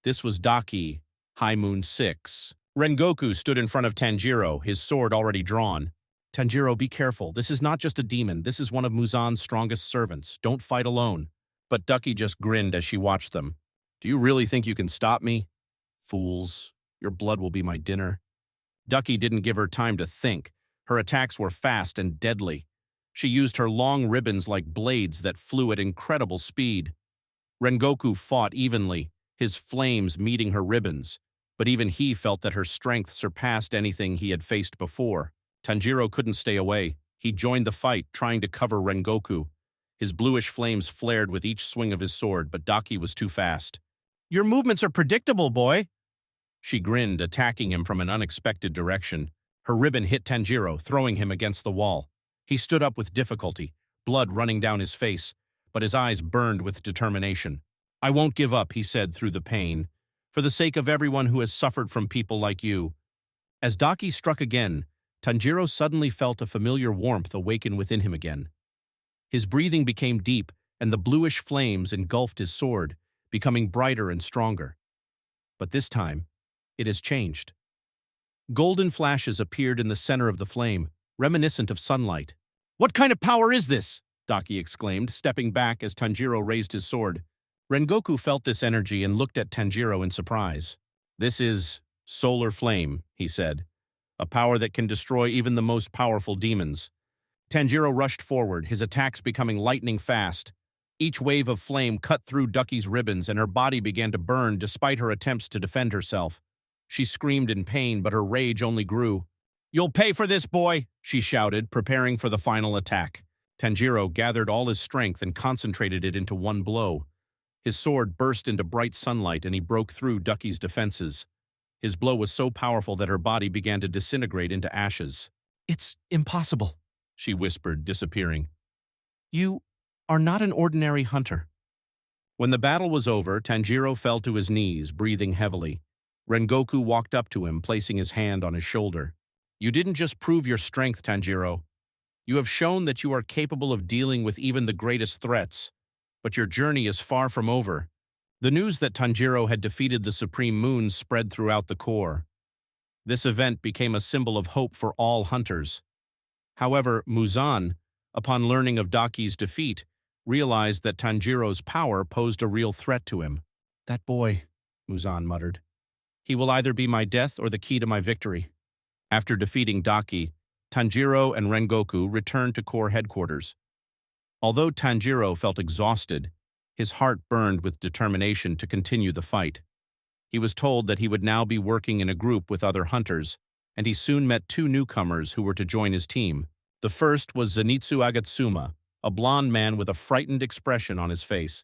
This was Daki, High Moon 6. Rengoku stood in front of Tanjiro, his sword already drawn. Tanjiro, be careful. This is not just a demon. This is one of Muzan's strongest servants. Don't fight alone. But Ducky just grinned as she watched them. Do you really think you can stop me? Fools. Your blood will be my dinner. Ducky didn't give her time to think. Her attacks were fast and deadly. She used her long ribbons like blades that flew at incredible speed. Rengoku fought evenly, his flames meeting her ribbons, but even he felt that her strength surpassed anything he had faced before. Tanjiro couldn't stay away. He joined the fight, trying to cover Rengoku. His bluish flames flared with each swing of his sword, but Daki was too fast. Your movements are predictable, boy. She grinned, attacking him from an unexpected direction. Her ribbon hit Tanjiro, throwing him against the wall. He stood up with difficulty, blood running down his face, but his eyes burned with determination. I won't give up, he said through the pain, for the sake of everyone who has suffered from people like you. As Daki struck again, Tanjiro suddenly felt a familiar warmth awaken within him again. His breathing became deep, and the bluish flames engulfed his sword, becoming brighter and stronger. But this time, it has changed. Golden flashes appeared in the center of the flame, reminiscent of sunlight. What kind of power is this? Daki exclaimed, stepping back as Tanjiro raised his sword. Rengoku felt this energy and looked at Tanjiro in surprise. This is solar flame, he said, a power that can destroy even the most powerful demons. Tanjiro rushed forward, his attacks becoming lightning fast. Each wave of flame cut through Ducky's ribbons and her body began to burn despite her attempts to defend herself. She screamed in pain, but her rage only grew. You'll pay for this, boy, she shouted, preparing for the final attack. Tanjiro gathered all his strength and concentrated it into one blow. His sword burst into bright sunlight and he broke through Ducky's defenses. His blow was so powerful that her body began to disintegrate into ashes. It's impossible, she whispered, disappearing. You are not an ordinary hunter. When the battle was over, Tanjiro fell to his knees, breathing heavily. Rengoku walked up to him, placing his hand on his shoulder. You didn't just prove your strength, Tanjiro. You have shown that you are capable of dealing with even the greatest threats. But your journey is far from over. The news that Tanjiro had defeated the Supreme Moon spread throughout the Corps. This event became a symbol of hope for all hunters. However, Muzan, upon learning of Daki's defeat, realized that Tanjiro's power posed a real threat to him. That boy, Muzan muttered. He will either be my death or the key to my victory. After defeating Daki, Tanjiro and Rengoku returned to Corps headquarters. Although Tanjiro felt exhausted, his heart burned with determination to continue the fight. He was told that he would now be working in a group with other hunters, and he soon met two newcomers who were to join his team. The first was Zenitsu Agatsuma, a blond man with a frightened expression on his face.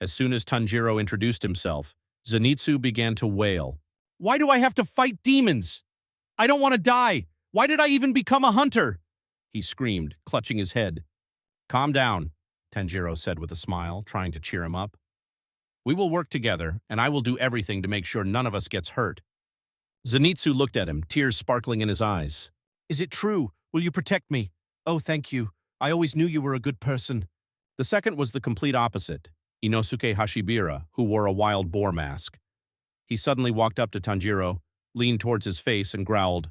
As soon as Tanjiro introduced himself, Zenitsu began to wail. Why do I have to fight demons? I don't want to die. Why did I even become a hunter? He screamed, clutching his head. Calm down, Tanjiro said with a smile, trying to cheer him up. We will work together, and I will do everything to make sure none of us gets hurt. Zenitsu looked at him, tears sparkling in his eyes. Is it true? Will you protect me? Oh, thank you. I always knew you were a good person. The second was the complete opposite, Inosuke Hashibira, who wore a wild boar mask. He suddenly walked up to Tanjiro, leaned towards his face, and growled,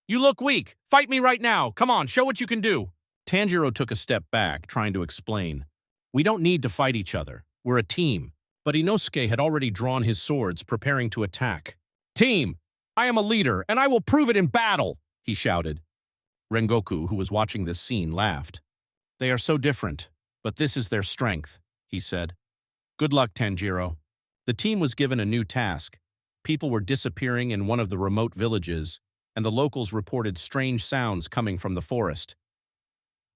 You look weak! Fight me right now! Come on, show what you can do! Tanjiro took a step back, trying to explain. We don't need to fight each other. We're a team. But Inosuke had already drawn his swords, preparing to attack. Team! I am a leader, and I will prove it in battle! He shouted. Rengoku, who was watching this scene, laughed. They are so different, but this is their strength, he said. Good luck, Tanjiro. The team was given a new task. People were disappearing in one of the remote villages, and the locals reported strange sounds coming from the forest.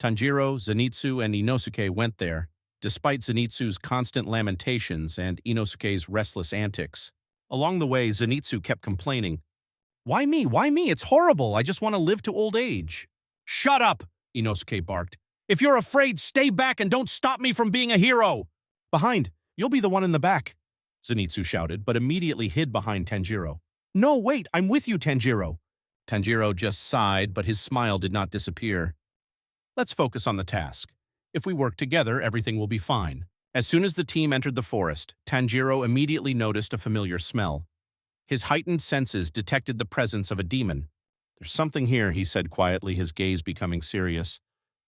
Tanjiro, Zenitsu, and Inosuke went there, despite Zenitsu's constant lamentations and Inosuke's restless antics. Along the way, Zenitsu kept complaining, Why me? Why me? It's horrible. I just want to live to old age. Shut up, Inosuke barked. If you're afraid, stay back and don't stop me from being a hero. Behind, you'll be the one in the back, Zenitsu shouted, but immediately hid behind Tanjiro. No, wait, I'm with you, Tanjiro. Tanjiro just sighed, but his smile did not disappear. Let's focus on the task. If we work together, everything will be fine. As soon as the team entered the forest, Tanjiro immediately noticed a familiar smell. His heightened senses detected the presence of a demon. There's something here, he said quietly, his gaze becoming serious.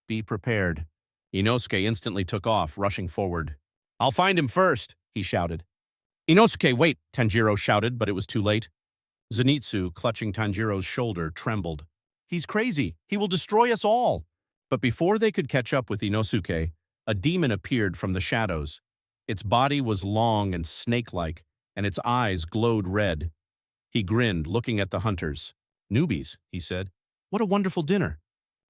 Be prepared. Inosuke instantly took off, rushing forward. I'll find him first, he shouted. Inosuke, wait, Tanjiro shouted, but it was too late. Zenitsu, clutching Tanjiro's shoulder, trembled. He's crazy. He will destroy us all. But before they could catch up with Inosuke, a demon appeared from the shadows. Its body was long and snake-like, and its eyes glowed red. He grinned, looking at the hunters. Newbies, he said. What a wonderful dinner.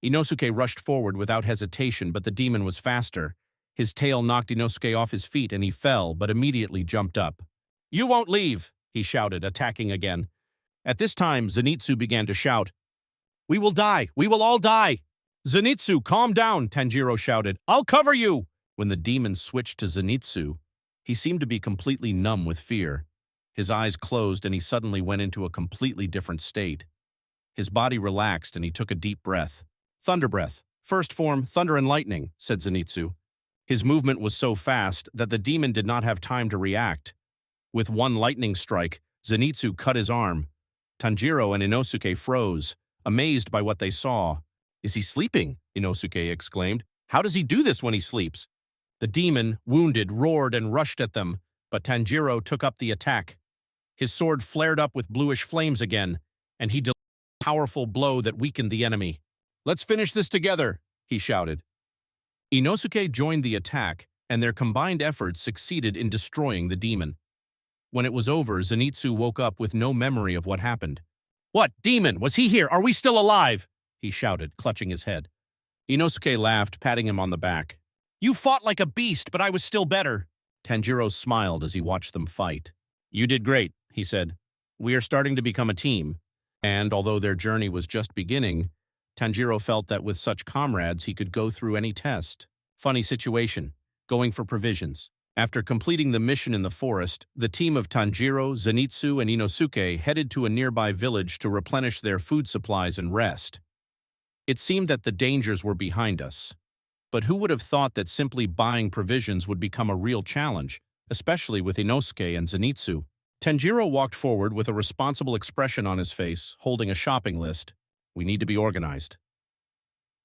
Inosuke rushed forward without hesitation, but the demon was faster. His tail knocked Inosuke off his feet and he fell, but immediately jumped up. You won't leave, he shouted, attacking again. At this time, Zenitsu began to shout. We will die! We will all die! Zenitsu, calm down, Tanjiro shouted. I'll cover you! When the demon switched to Zenitsu, he seemed to be completely numb with fear. His eyes closed and he suddenly went into a completely different state. His body relaxed and he took a deep breath. Thunder breath. First form, thunder and lightning, said Zenitsu. His movement was so fast that the demon did not have time to react. With one lightning strike, Zenitsu cut his arm. Tanjiro and Inosuke froze, amazed by what they saw. Is he sleeping? Inosuke exclaimed. How does he do this when he sleeps? The demon, wounded, roared and rushed at them, but Tanjiro took up the attack. His sword flared up with bluish flames again, and he delivered a powerful blow that weakened the enemy. Let's finish this together, he shouted. Inosuke joined the attack, and their combined efforts succeeded in destroying the demon. When it was over, Zenitsu woke up with no memory of what happened. What, demon? Was he here? Are we still alive? He shouted, clutching his head. Inosuke laughed, patting him on the back. You fought like a beast, but I was still better. Tanjiro smiled as he watched them fight. You did great, he said. We are starting to become a team. And although their journey was just beginning, Tanjiro felt that with such comrades he could go through any test. Funny situation, going for provisions. After completing the mission in the forest, the team of Tanjiro, Zenitsu, and Inosuke headed to a nearby village to replenish their food supplies and rest. It seemed that the dangers were behind us. But who would have thought that simply buying provisions would become a real challenge, especially with Inosuke and Zenitsu? Tanjiro walked forward with a responsible expression on his face, holding a shopping list. We need to be organized.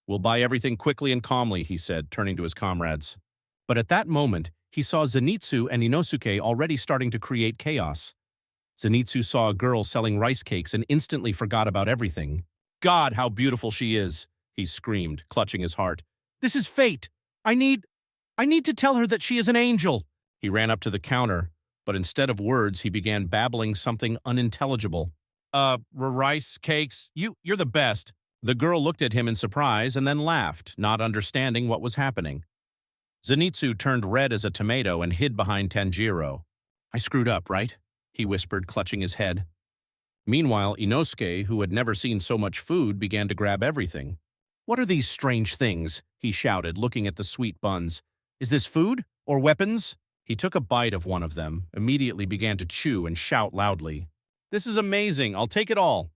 We'll buy everything quickly and calmly, he said, turning to his comrades. But at that moment, he saw Zenitsu and Inosuke already starting to create chaos. Zenitsu saw a girl selling rice cakes and instantly forgot about everything. God, how beautiful she is, he screamed, clutching his heart. This is fate. I need to tell her that she is an angel. He ran up to the counter, but instead of words, he began babbling something unintelligible. Rice cakes? You're the best. The girl looked at him in surprise and then laughed, not understanding what was happening. Zenitsu turned red as a tomato and hid behind Tanjiro. I screwed up, right? He whispered, clutching his head. Meanwhile, Inosuke, who had never seen so much food, began to grab everything. What are these strange things? He shouted, looking at the sweet buns. Is this food or weapons? He took a bite of one of them, immediately began to chew and shout loudly. This is amazing. I'll take it all.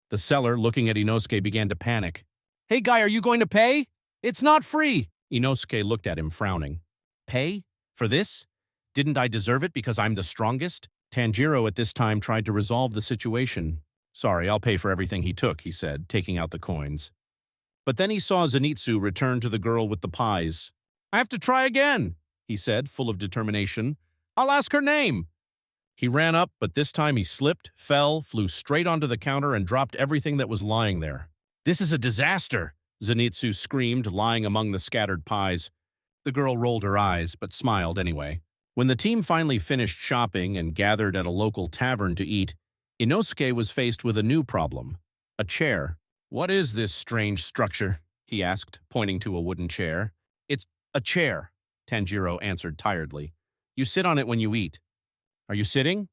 The seller, looking at Inosuke, began to panic. Hey guy, are you going to pay? It's not free. Inosuke looked at him, frowning. Pay? For this? Didn't I deserve it because I'm the strongest? Tanjiro at this time tried to resolve the situation. Sorry, I'll pay for everything he took, he said, taking out the coins. But then he saw Zenitsu return to the girl with the pies. I have to try again, he said, full of determination. I'll ask her name. He ran up, but this time he slipped, fell, flew straight onto the counter and dropped everything that was lying there. This is a disaster, Zenitsu screamed, lying among the scattered pies. The girl rolled her eyes, but smiled anyway. When the team finally finished shopping and gathered at a local tavern to eat, Inosuke was faced with a new problem. A chair. What is this strange structure? He asked, pointing to a wooden chair. It's a chair, Tanjiro answered tiredly. You sit on it when you eat. Are you sitting?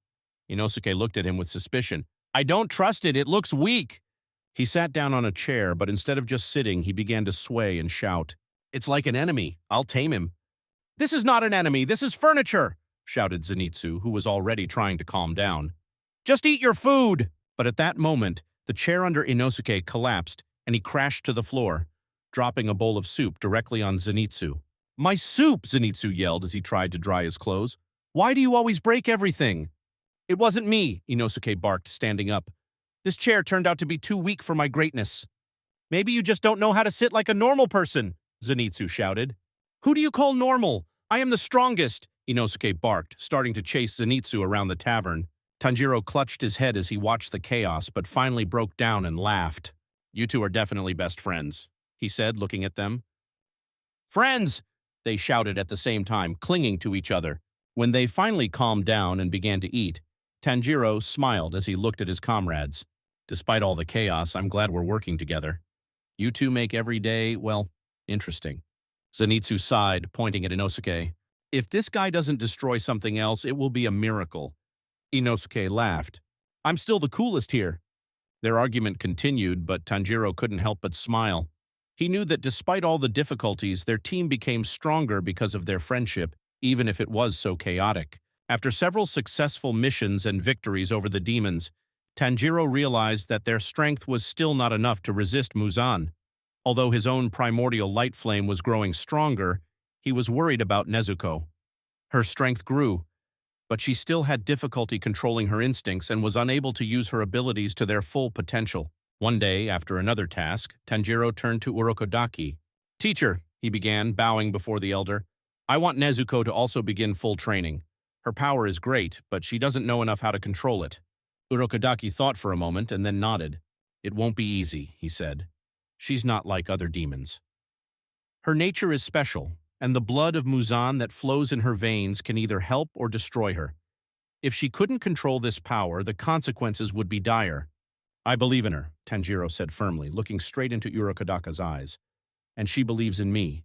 Inosuke looked at him with suspicion. I don't trust it. It looks weak. He sat down on a chair, but instead of just sitting, he began to sway and shout. It's like an enemy. I'll tame him. This is not an enemy. This is furniture, shouted Zenitsu, who was already trying to calm down. Just eat your food. But at that moment, The chair under Inosuke collapsed, and he crashed to the floor, dropping a bowl of soup directly on Zenitsu. "My soup!" Zenitsu yelled as he tried to dry his clothes. "Why do you always break everything?" "It wasn't me," Inosuke barked, standing up. "This chair turned out to be too weak for my greatness." "Maybe you just don't know how to sit like a normal person," Zenitsu shouted. "Who do you call normal? I am the strongest," Inosuke barked, starting to chase Zenitsu around the tavern. Tanjiro clutched his head as he watched the chaos, but finally broke down and laughed. "You two are definitely best friends," he said, looking at them. "Friends!" they shouted at the same time, clinging to each other. When they finally calmed down and began to eat, Tanjiro smiled as he looked at his comrades. "Despite all the chaos, I'm glad we're working together. You two make every day, well, interesting." Zenitsu sighed, pointing at Inosuke. "If this guy doesn't destroy something else, it will be a miracle." Inosuke laughed. "I'm still the coolest here." Their argument continued, but Tanjiro couldn't help but smile. He knew that despite all the difficulties, their team became stronger because of their friendship, even if it was so chaotic. After several successful missions and victories over the demons, Tanjiro realized that their strength was still not enough to resist Muzan. Although his own primordial light flame was growing stronger, he was worried about Nezuko. Her strength grew, but she still had difficulty controlling her instincts and was unable to use her abilities to their full potential. One day, after another task, Tanjiro turned to Urokodaki. "Teacher," he began, bowing before the elder, "I want Nezuko to also begin full training. Her power is great, but she doesn't know enough how to control it." Urokodaki thought for a moment and then nodded. "It won't be easy," he said. "She's not like other demons. Her nature is special, and the blood of Muzan that flows in her veins can either help or destroy her. If she couldn't control this power, the consequences would be dire." "I believe in her," Tanjiro said firmly, looking straight into Urokodaka's eyes. "And she believes in me."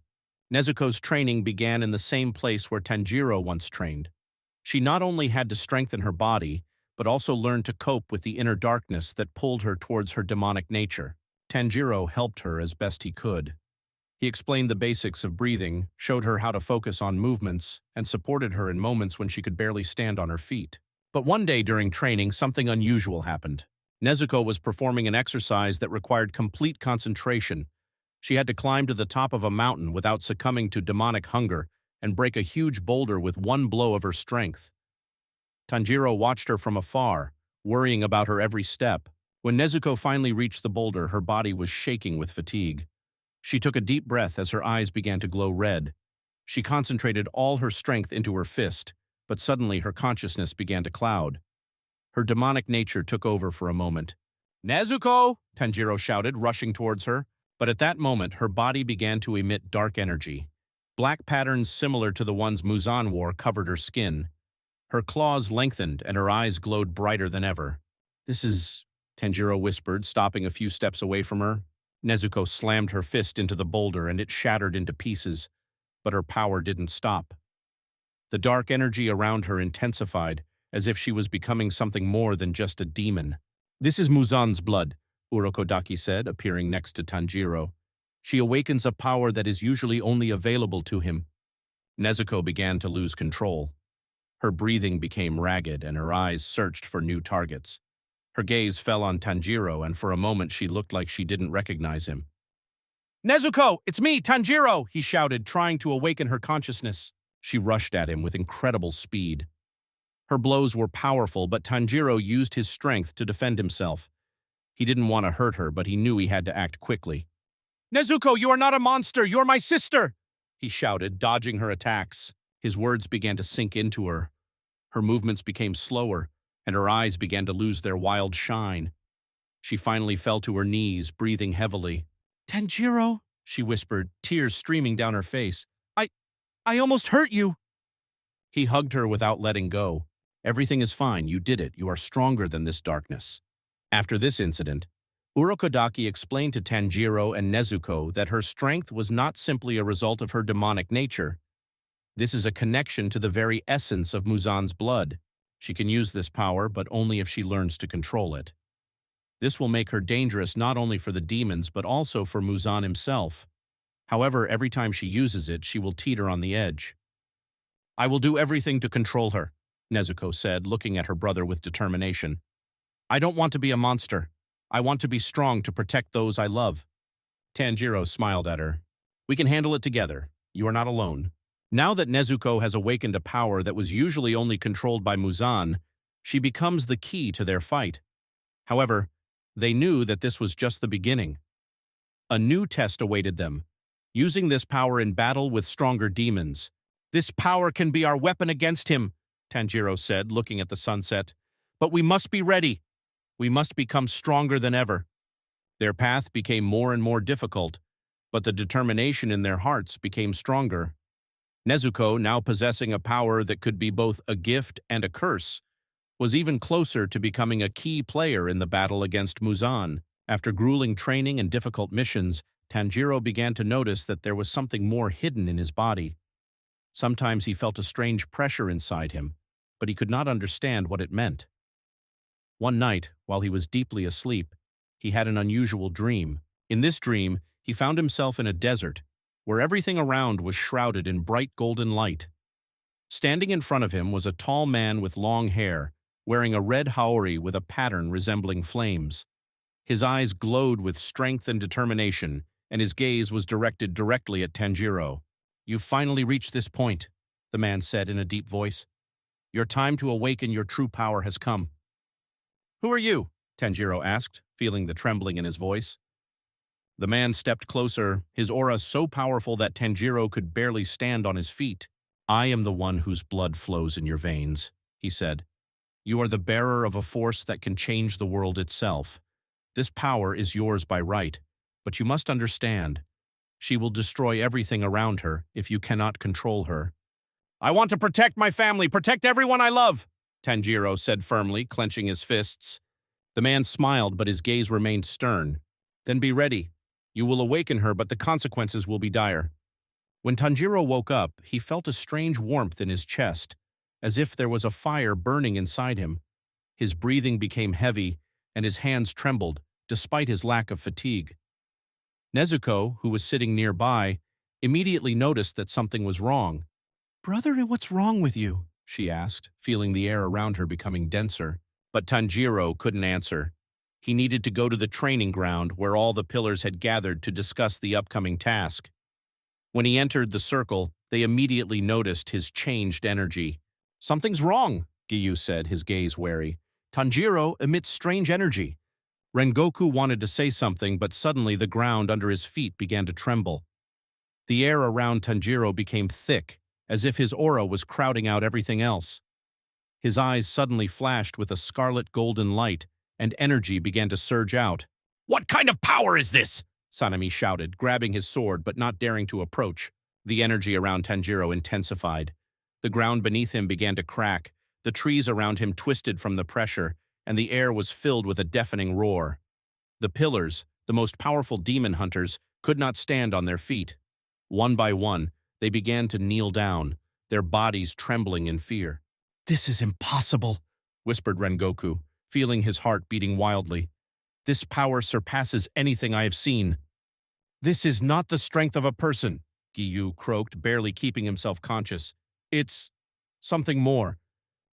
Nezuko's training began in the same place where Tanjiro once trained. She not only had to strengthen her body, but also learn to cope with the inner darkness that pulled her towards her demonic nature. Tanjiro helped her as best he could. He explained the basics of breathing, showed her how to focus on movements, and supported her in moments when she could barely stand on her feet. But one day during training, something unusual happened. Nezuko was performing an exercise that required complete concentration. She had to climb to the top of a mountain without succumbing to demonic hunger and break a huge boulder with one blow of her strength. Tanjiro watched her from afar, worrying about her every step. When Nezuko finally reached the boulder, her body was shaking with fatigue. She took a deep breath as her eyes began to glow red. She concentrated all her strength into her fist, but suddenly her consciousness began to cloud. Her demonic nature took over for a moment. "Nezuko!" Tanjiro shouted, rushing towards her. But at that moment, her body began to emit dark energy. Black patterns similar to the ones Muzan wore covered her skin. Her claws lengthened, and her eyes glowed brighter than ever. "This is," Tanjiro whispered, stopping a few steps away from her. Nezuko slammed her fist into the boulder, and it shattered into pieces, but her power didn't stop. The dark energy around her intensified, as if she was becoming something more than just a demon. "This is Muzan's blood," Urokodaki said, appearing next to Tanjiro. "She awakens a power that is usually only available to him." Nezuko began to lose control. Her breathing became ragged, and her eyes searched for new targets. Her gaze fell on Tanjiro, and for a moment she looked like she didn't recognize him. "Nezuko, it's me, Tanjiro!" he shouted, trying to awaken her consciousness. She rushed at him with incredible speed. Her blows were powerful, but Tanjiro used his strength to defend himself. He didn't want to hurt her, but he knew he had to act quickly. "Nezuko, you are not a monster! You're my sister!" he shouted, dodging her attacks. His words began to sink into her. Her movements became slower, and her eyes began to lose their wild shine. She finally fell to her knees, breathing heavily. "Tanjiro," she whispered, tears streaming down her face. I almost hurt you." He hugged her without letting go. "Everything is fine. You did it. You are stronger than this darkness." After this incident, Urokodaki explained to Tanjiro and Nezuko that her strength was not simply a result of her demonic nature. This is a connection to the very essence of Muzan's blood. She can use this power, but only if she learns to control it. This will make her dangerous not only for the demons, but also for Muzan himself. However, every time she uses it, she will teeter on the edge. "I will do everything to control her," Nezuko said, looking at her brother with determination. "I don't want to be a monster. I want to be strong to protect those I love. Tanjiro smiled at her. We can handle it together. You are not alone. Now that Nezuko has awakened a power that was usually only controlled by Muzan, she becomes the key to their fight. However, they knew that this was just the beginning. A new test awaited them, using this power in battle with stronger demons. This power can be our weapon against him, Tanjiro said, looking at the sunset. But we must be ready. We must become stronger than ever. Their path became more and more difficult, but the determination in their hearts became stronger. Nezuko, now possessing a power that could be both a gift and a curse, was even closer to becoming a key player in the battle against Muzan. After grueling training and difficult missions, Tanjiro began to notice that there was something more hidden in his body. Sometimes he felt a strange pressure inside him, but he could not understand what it meant. One night, while he was deeply asleep, he had an unusual dream. In this dream, he found himself in a desert, where everything around was shrouded in bright golden light. Standing in front of him was a tall man with long hair, wearing a red haori with a pattern resembling flames. His eyes glowed with strength and determination, and his gaze was directed directly at Tanjiro. "You've finally reached this point," the man said in a deep voice. "Your time to awaken your true power has come." "Who are you?" Tanjiro asked, feeling the trembling in his voice. The man stepped closer, his aura so powerful that Tanjiro could barely stand on his feet. "I am the one whose blood flows in your veins," he said. "You are the bearer of a force that can change the world itself. This power is yours by right, but you must understand, she will destroy everything around her if you cannot control her." "I want to protect my family, protect everyone I love," Tanjiro said firmly, clenching his fists. The man smiled, but his gaze remained stern. "Then be ready. You will awaken her, but the consequences will be dire." When Tanjiro woke up, he felt a strange warmth in his chest, as if there was a fire burning inside him. His breathing became heavy, and his hands trembled, despite his lack of fatigue. Nezuko, who was sitting nearby, immediately noticed that something was wrong. "Brother, what's wrong with you?" she asked, feeling the air around her becoming denser. But Tanjiro couldn't answer. He needed to go to the training ground where all the pillars had gathered to discuss the upcoming task. When he entered the circle, they immediately noticed his changed energy. "Something's wrong," Giyu said, his gaze wary. "Tanjiro emits strange energy." Rengoku wanted to say something, but suddenly the ground under his feet began to tremble. The air around Tanjiro became thick, as if his aura was crowding out everything else. His eyes suddenly flashed with a scarlet golden light, and energy began to surge out. "What kind of power is this?" Sanemi shouted, grabbing his sword but not daring to approach. The energy around Tanjiro intensified. The ground beneath him began to crack, the trees around him twisted from the pressure, and the air was filled with a deafening roar. The pillars, the most powerful demon hunters, could not stand on their feet. One by one, they began to kneel down, their bodies trembling in fear. "This is impossible," whispered Rengoku, feeling his heart beating wildly. "This power surpasses anything I have seen." "This is not the strength of a person," Giyu croaked, barely keeping himself conscious. "It's something more."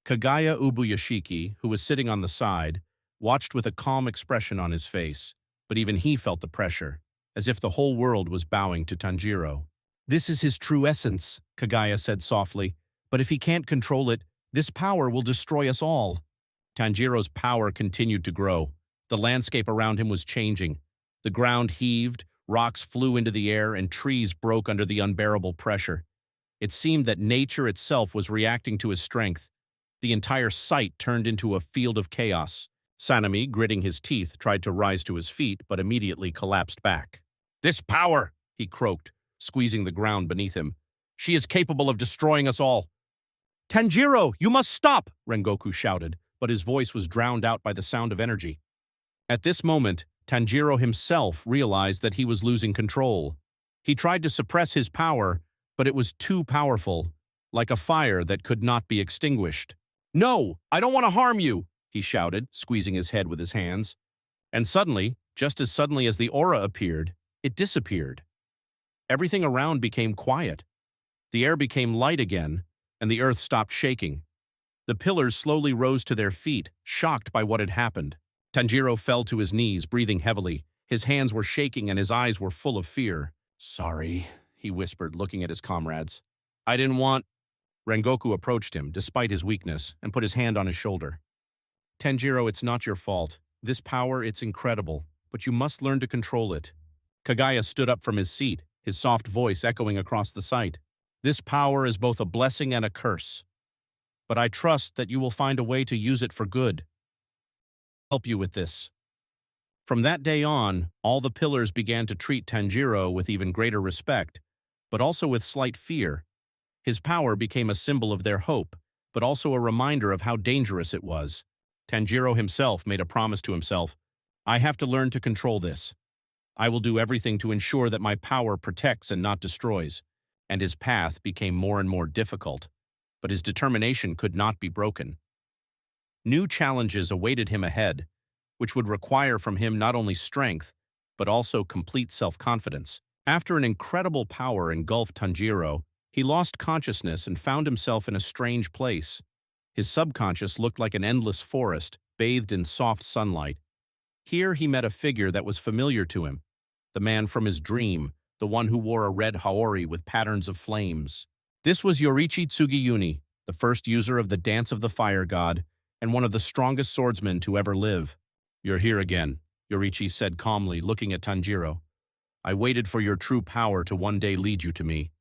Kagaya Ubuyashiki, who was sitting on the side, watched with a calm expression on his face, but even he felt the pressure, as if the whole world was bowing to Tanjiro. "This is his true essence," Kagaya said softly, "but if he can't control it, this power will destroy us all." Tanjiro's power continued to grow. The landscape around him was changing. The ground heaved, rocks flew into the air, and trees broke under the unbearable pressure. It seemed that nature itself was reacting to his strength. The entire site turned into a field of chaos. Sanemi, gritting his teeth, tried to rise to his feet, but immediately collapsed back. "This power," he croaked, squeezing the ground beneath him. "She is capable of destroying us all." "Tanjiro, you must stop!" Rengoku shouted, but his voice was drowned out by the sound of energy. At this moment, Tanjiro himself realized that he was losing control. He tried to suppress his power, but it was too powerful, like a fire that could not be extinguished. "No, I don't want to harm you," he shouted, squeezing his head with his hands. And suddenly, just as suddenly as the aura appeared, it disappeared. Everything around became quiet. The air became light again, and the earth stopped shaking. The pillars slowly rose to their feet, shocked by what had happened. Tanjiro fell to his knees, breathing heavily. His hands were shaking and his eyes were full of fear. "Sorry," he whispered, looking at his comrades. "I didn't want—" Rengoku approached him, despite his weakness, and put his hand on his shoulder. "Tanjiro, it's not your fault. This power, it's incredible, but you must learn to control it." Kagaya stood up from his seat, his soft voice echoing across the site. "This power is both a blessing and a curse, but I trust that you will find a way to use it for good. I'll help you with this." From that day on, all the pillars began to treat Tanjiro with even greater respect, but also with slight fear. His power became a symbol of their hope, but also a reminder of how dangerous it was. Tanjiro himself made a promise to himself: "I have to learn to control this. I will do everything to ensure that my power protects and not destroys." And his path became more and more difficult, but his determination could not be broken. New challenges awaited him ahead, which would require from him not only strength, but also complete self-confidence. After an incredible power engulfed Tanjiro, he lost consciousness and found himself in a strange place. His subconscious looked like an endless forest, bathed in soft sunlight. Here he met a figure that was familiar to him, the man from his dream, the one who wore a red haori with patterns of flames. This was Yoriichi Tsugiyuni, the first user of the Dance of the Fire God, and one of the strongest swordsmen to ever live. "You're here again," Yoriichi said calmly, looking at Tanjiro. "I waited for your true power to one day lead you to me."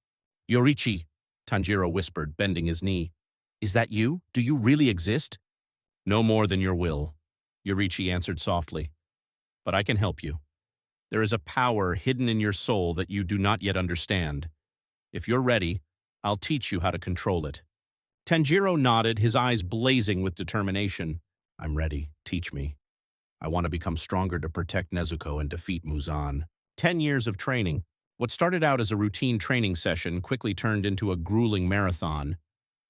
"Yoriichi," Tanjiro whispered, bending his knee. "Is that you? Do you really exist?" "No more than your will," Yoriichi answered softly. "But I can help you. There is a power hidden in your soul that you do not yet understand. If you're ready, I'll teach you how to control it." Tanjiro nodded, his eyes blazing with determination. "I'm ready. Teach me. I want to become stronger to protect Nezuko and defeat Muzan." 10 years of training. What started out as a routine training session quickly turned into a grueling marathon.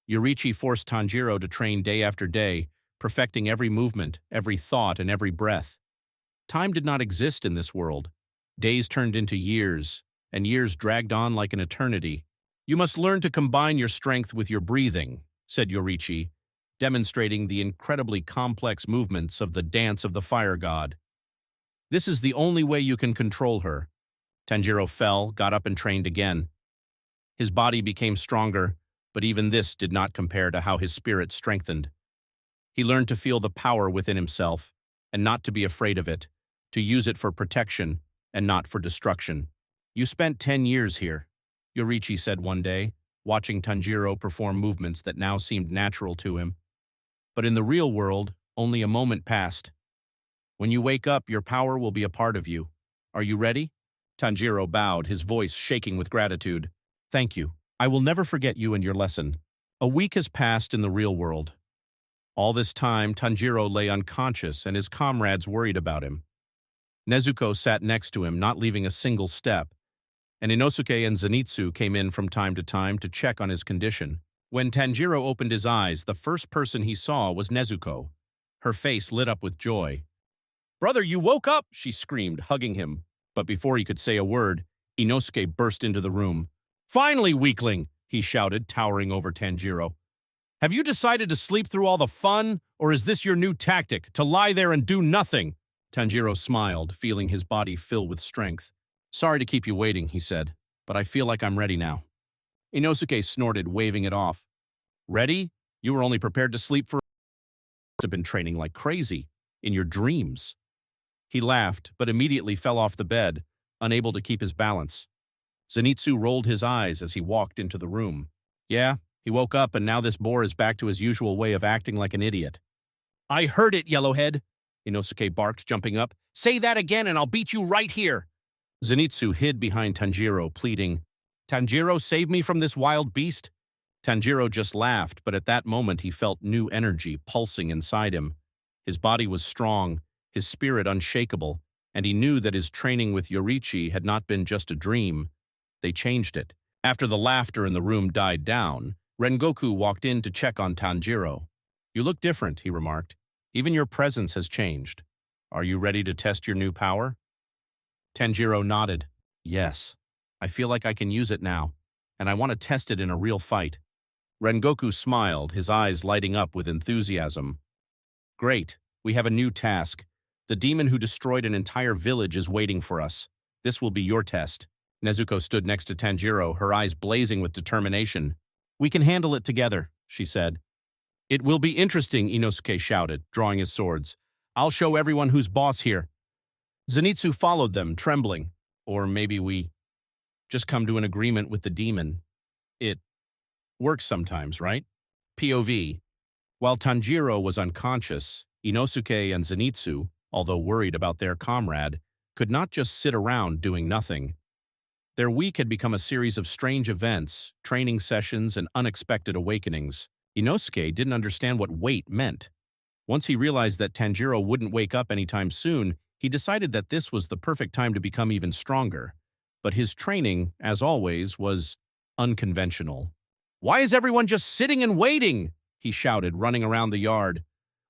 Yoriichi forced Tanjiro to train day after day, perfecting every movement, every thought, and every breath. Time did not exist in this world. Days turned into years, and years dragged on like an eternity. "You must learn to combine your strength with your breathing," said Yoriichi, demonstrating the incredibly complex movements of the Dance of the Fire God. "This is the only way you can control her." Tanjiro fell, got up and trained again. His body became stronger, but even this did not compare to how his spirit strengthened. He learned to feel the power within himself, and not to be afraid of it, to use it for protection and not for destruction. "You spent 10 years here," Yoriichi said one day, watching Tanjiro perform movements that now seemed natural to him. "But in the real world, only a moment passed. When you wake up, your power will be a part of you. Are you ready?" Tanjiro bowed, his voice shaking with gratitude. "Thank you. I will never forget you and your lesson." A week has passed in the real world. All this time, Tanjiro lay unconscious and his comrades worried about him. Nezuko sat next to him, not leaving a single step, and Inosuke and Zenitsu came in from time to check on his condition. When Tanjiro opened his eyes, the first person he saw was Nezuko. Her face lit up with joy. "Brother, you woke up!" she screamed, hugging him. But before he could say a word, Inosuke burst into the room. "Finally, weakling!" he shouted, towering over Tanjiro. "Have you decided to sleep through all the fun, or is this your new tactic, to lie there and do nothing?" Tanjiro smiled, feeling his body fill with strength. "Sorry to keep you waiting," he said, "but I feel like I'm ready now." Inosuke snorted, waving it off. "Ready? You were only prepared to sleep for— have been training like crazy, in your dreams." He laughed, but immediately fell off the bed, unable to keep his balance. Zenitsu rolled his eyes as he walked into the room. "Yeah, he woke up and now this boar is back to his usual way of acting like an idiot." "I heard it, Yellowhead!" Inosuke barked, jumping up. "Say that again and I'll beat you right here!" Zenitsu hid behind Tanjiro, pleading, "Tanjiro, save me from this wild beast." Tanjiro just laughed, but at that moment he felt new energy pulsing inside him. His body was strong, his spirit unshakable, and he knew that his training with Yoriichi had not been just a dream. They changed it. After the laughter in the room died down, Rengoku walked in to check on Tanjiro. "You look different," he remarked. "Even your presence has changed. Are you ready to test your new power?" Tanjiro nodded. "Yes. I feel like I can use it now, and I want to test it in a real fight." Rengoku smiled, his eyes lighting up with enthusiasm. "Great. We have a new task. The demon who destroyed an entire village is waiting for us. This will be your test. Nezuko stood next to Tanjiro, her eyes blazing with determination. We can handle it together, she said. It will be interesting, Inosuke shouted, drawing his swords. I'll show everyone who's boss here. Zenitsu followed them, trembling. Or maybe we just come to an agreement with the demon. It works sometimes, right? POV. While Tanjiro was unconscious, Inosuke and Zenitsu, although worried about their comrade, could not just sit around doing nothing. Their week had become a series of strange events, training sessions, and unexpected awakenings. Inosuke didn't understand what wait meant. Once he realized that Tanjiro wouldn't wake up anytime soon, he decided that this was the perfect time to become even stronger. But his training, as always, was unconventional. Why is everyone just sitting and waiting? He shouted, running around the yard.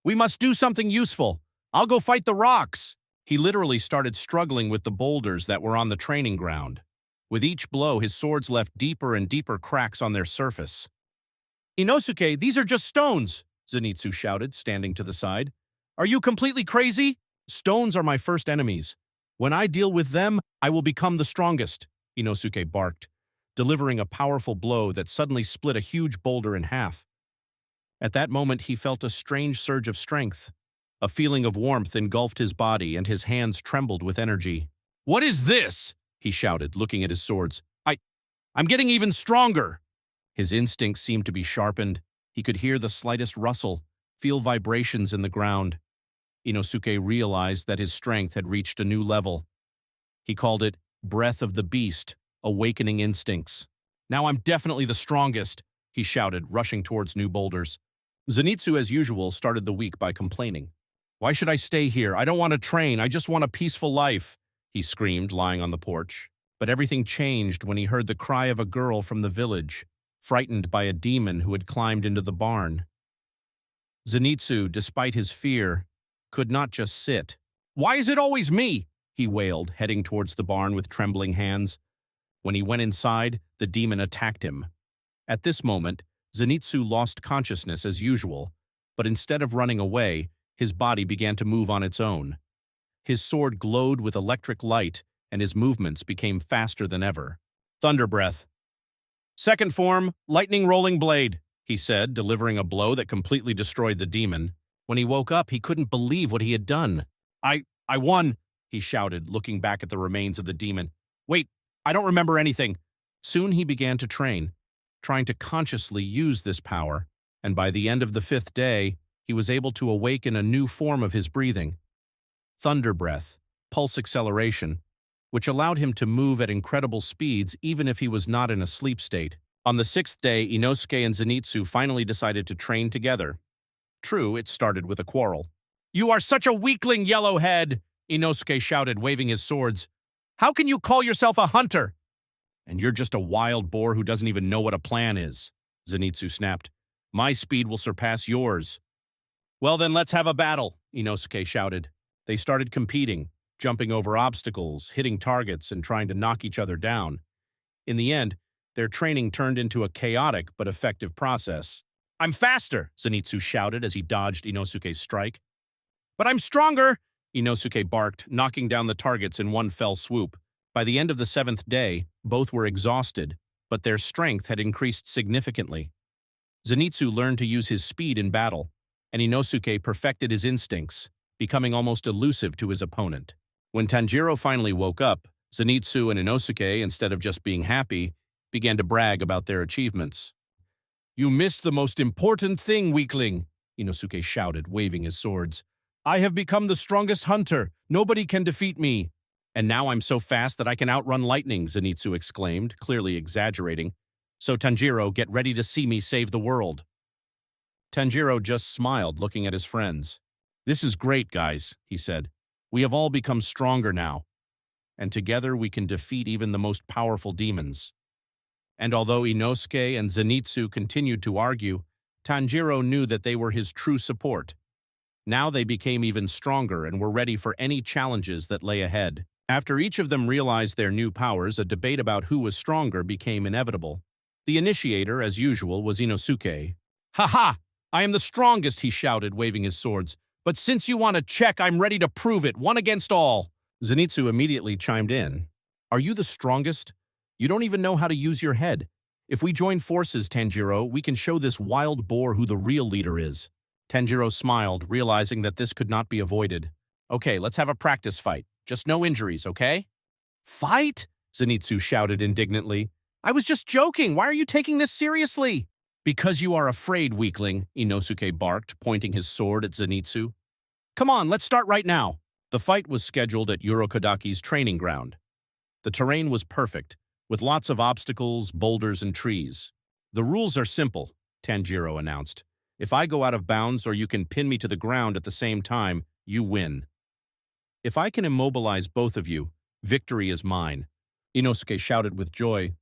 We must do something useful. I'll go fight the rocks. He literally started struggling with the boulders that were on the training ground. With each blow, his swords left deeper and deeper cracks on their surface. Inosuke, these are just stones, Zenitsu shouted, standing to the side. Are you completely crazy? Stones are my first enemies. When I deal with them, I will become the strongest, Inosuke barked, delivering a powerful blow that suddenly split a huge boulder in half. At that moment, he felt a strange surge of strength. A feeling of warmth engulfed his body, and his hands trembled with energy. What is this? He shouted, looking at his swords. I'm getting even stronger. His instincts seemed to be sharpened. He could hear the slightest rustle, feel vibrations in the ground. Inosuke realized that his strength had reached a new level. He called it Breath of the Beast, awakening instincts. Now I'm definitely the strongest, he shouted, rushing towards new boulders. Zenitsu, as usual, started the week by complaining. Why should I stay here? I don't want to train. I just want a peaceful life, he screamed, lying on the porch. But everything changed when he heard the cry of a girl from the village, frightened by a demon who had climbed into the barn. Zenitsu, despite his fear, could not just sit. Why is it always me? He wailed, heading towards the barn with trembling hands. When he went inside, the demon attacked him. At this moment, Zenitsu lost consciousness as usual, but instead of running away, his body began to move on its own. His sword glowed with electric light, and his movements became faster than ever. Thunder Breath. Second form, Lightning Rolling Blade, he said, delivering a blow that completely destroyed the demon. When he woke up, he couldn't believe what he had done. I won, he shouted, looking back at the remains of the demon. Wait, I don't remember anything. Soon he began to train, trying to consciously use this power, and by the end of the 5th day, he was able to awaken a new form of his breathing. Thunder Breath, pulse acceleration, which allowed him to move at incredible speeds even if he was not in a sleep state. On the 6th day, Inosuke and Zenitsu finally decided to train together. True, it started with a quarrel. You are such a weakling, Yellowhead! Inosuke shouted, waving his swords. How can you call yourself a hunter? And you're just a wild boar who doesn't even know what a plan is, Zenitsu snapped. My speed will surpass yours. Well then, let's have a battle, Inosuke shouted. They started competing, jumping over obstacles, hitting targets, and trying to knock each other down. In the end, their training turned into a chaotic but effective process. I'm faster, Zenitsu shouted as he dodged Inosuke's strike. But I'm stronger, Inosuke barked, knocking down the targets in one fell swoop. By the end of the 7th day, both were exhausted, but their strength had increased significantly. Zenitsu learned to use his speed in battle, and Inosuke perfected his instincts, becoming almost elusive to his opponent. When Tanjiro finally woke up, Zenitsu and Inosuke, instead of just being happy, began to brag about their achievements. You missed the most important thing, weakling, Inosuke shouted, waving his swords. I have become the strongest hunter. Nobody can defeat me. And now I'm so fast that I can outrun lightning, Zenitsu exclaimed, clearly exaggerating. So Tanjiro, get ready to see me save the world. Tanjiro just smiled, looking at his friends. This is great, guys, he said. We have all become stronger now, and together we can defeat even the most powerful demons. And although Inosuke and Zenitsu continued to argue, Tanjiro knew that they were his true support. Now they became even stronger and were ready for any challenges that lay ahead. After each of them realized their new powers, a debate about who was stronger became inevitable. The initiator, as usual, was Inosuke. Ha ha! I am the strongest, he shouted, waving his swords. But since you want to check, I'm ready to prove it, one against all. Zenitsu immediately chimed in. Are you the strongest? You don't even know how to use your head. If we join forces, Tanjiro, we can show this wild boar who the real leader is. Tanjiro smiled, realizing that this could not be avoided. Okay, let's have a practice fight. Just no injuries, okay? Fight? Zenitsu shouted indignantly. I was just joking. Why are you taking this seriously? Because you are afraid, weakling, Inosuke barked, pointing his sword at Zenitsu. Come on, let's start right now. The fight was scheduled at Urokodaki's training ground. The terrain was perfect, with lots of obstacles, boulders, and trees. The rules are simple, Tanjiro announced. If I go out of bounds or you can pin me to the ground at the same time, you win. If I can immobilize both of you, victory is mine. Inosuke shouted with joy.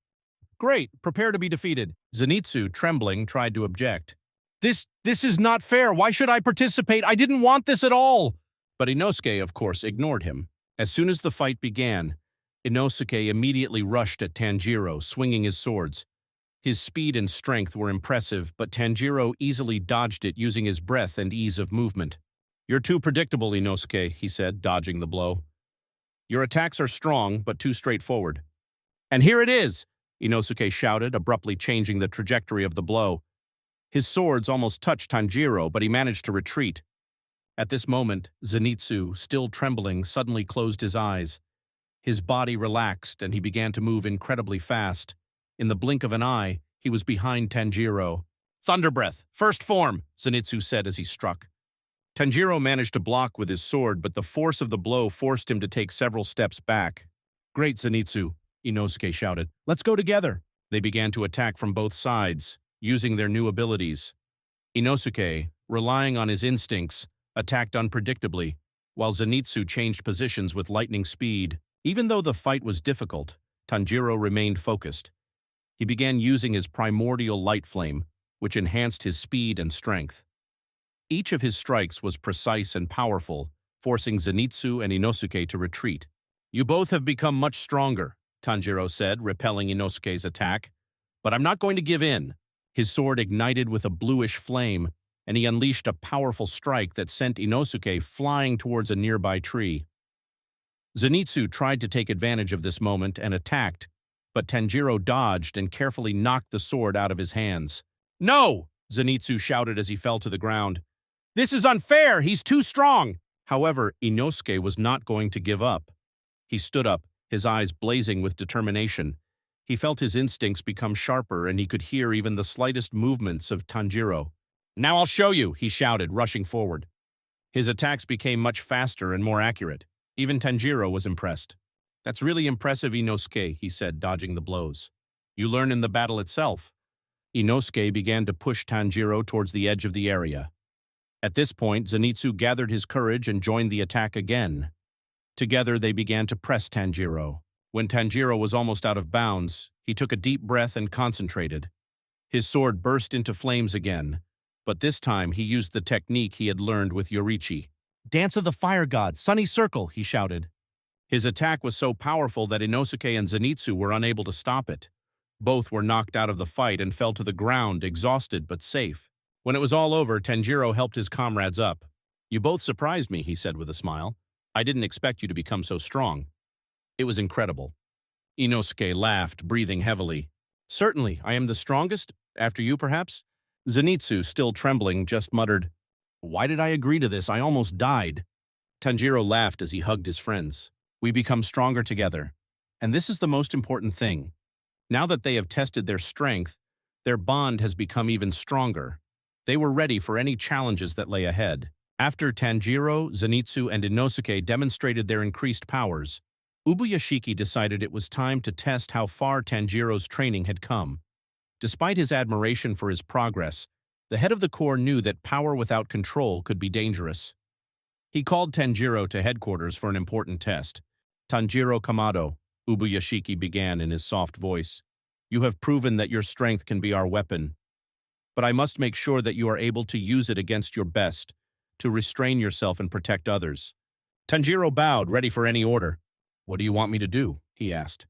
Great, prepare to be defeated. Zenitsu, trembling, tried to object. This is not fair. Why should I participate? I didn't want this at all. But Inosuke, of course, ignored him. As soon as the fight began, Inosuke immediately rushed at Tanjiro, swinging his swords. His speed and strength were impressive, but Tanjiro easily dodged it using his breath and ease of movement. You're too predictable, Inosuke, he said, dodging the blow. Your attacks are strong, but too straightforward. And here it is, Inosuke shouted, abruptly changing the trajectory of the blow. His swords almost touched Tanjiro, but he managed to retreat. At this moment, Zenitsu, still trembling, suddenly closed his eyes. His body relaxed, and he began to move incredibly fast. In the blink of an eye, he was behind Tanjiro. Thunder Breath, first form, Zenitsu said as he struck. Tanjiro managed to block with his sword, but the force of the blow forced him to take several steps back. Great, Zenitsu, Inosuke shouted. Let's go together. They began to attack from both sides, using their new abilities. Inosuke, relying on his instincts, attacked unpredictably, while Zenitsu changed positions with lightning speed. Even though the fight was difficult, Tanjiro remained focused. He began using his primordial light flame, which enhanced his speed and strength. Each of his strikes was precise and powerful, forcing Zenitsu and Inosuke to retreat. You both have become much stronger, Tanjiro said, repelling Inosuke's attack. But I'm not going to give in. His sword ignited with a bluish flame, and he unleashed a powerful strike that sent Inosuke flying towards a nearby tree. Zenitsu tried to take advantage of this moment and attacked, but Tanjiro dodged and carefully knocked the sword out of his hands. No! Zenitsu shouted as he fell to the ground. This is unfair! He's too strong! However, Inosuke was not going to give up. He stood up, his eyes blazing with determination. He felt his instincts become sharper, and he could hear even the slightest movements of Tanjiro. Now I'll show you, he shouted, rushing forward. His attacks became much faster and more accurate. Even Tanjiro was impressed. That's really impressive, Inosuke, he said, dodging the blows. You learn in the battle itself. Inosuke began to push Tanjiro towards the edge of the area. At this point, Zenitsu gathered his courage and joined the attack again. Together, they began to press Tanjiro. When Tanjiro was almost out of bounds, he took a deep breath and concentrated. His sword burst into flames again, but this time he used the technique he had learned with Yorichi. Dance of the Fire God, Sunny Circle, he shouted. His attack was so powerful that Inosuke and Zenitsu were unable to stop it. Both were knocked out of the fight and fell to the ground, exhausted but safe. When it was all over, Tanjiro helped his comrades up. You both surprised me, he said with a smile. I didn't expect you to become so strong. It was incredible. Inosuke laughed, breathing heavily. Certainly, I am the strongest, after you perhaps? Zenitsu, still trembling, just muttered, Why did I agree to this? I almost died. Tanjiro laughed as he hugged his friends. We become stronger together. And this is the most important thing. Now that they have tested their strength, their bond has become even stronger. They were ready for any challenges that lay ahead. After Tanjiro, Zenitsu, and Inosuke demonstrated their increased powers, Ubuyashiki decided it was time to test how far Tanjiro's training had come. Despite his admiration for his progress, the head of the corps knew that power without control could be dangerous. He called Tanjiro to headquarters for an important test. Tanjiro Kamado, Ubuyashiki began in his soft voice. You have proven that your strength can be our weapon. But I must make sure that you are able to use it against your best, to restrain yourself and protect others. Tanjiro bowed, ready for any order. What do you want me to do? He asked.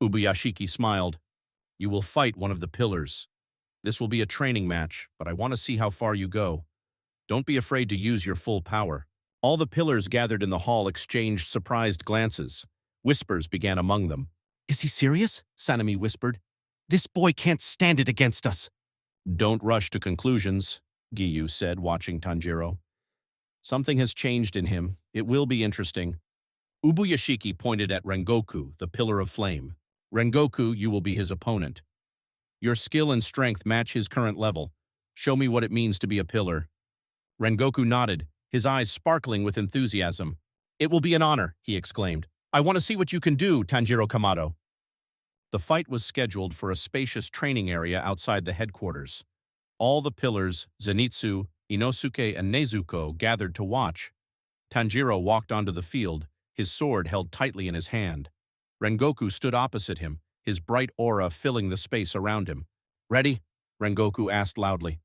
Ubuyashiki smiled. You will fight one of the pillars. This will be a training match, but I want to see how far you go. Don't be afraid to use your full power. All the pillars gathered in the hall exchanged surprised glances. Whispers began among them. Is he serious? Sanemi whispered. This boy can't stand it against us. Don't rush to conclusions, Giyu said, watching Tanjiro. Something has changed in him. It will be interesting. Ubuyashiki pointed at Rengoku, the pillar of flame. Rengoku, you will be his opponent. Your skill and strength match his current level. Show me what it means to be a pillar. Rengoku nodded, his eyes sparkling with enthusiasm. It will be an honor, he exclaimed. I want to see what you can do, Tanjiro Kamado. The fight was scheduled for a spacious training area outside the headquarters. All the pillars, Zenitsu, Inosuke, and Nezuko gathered to watch. Tanjiro walked onto the field, his sword held tightly in his hand. Rengoku stood opposite him, his bright aura filling the space around him. Ready? Rengoku asked loudly.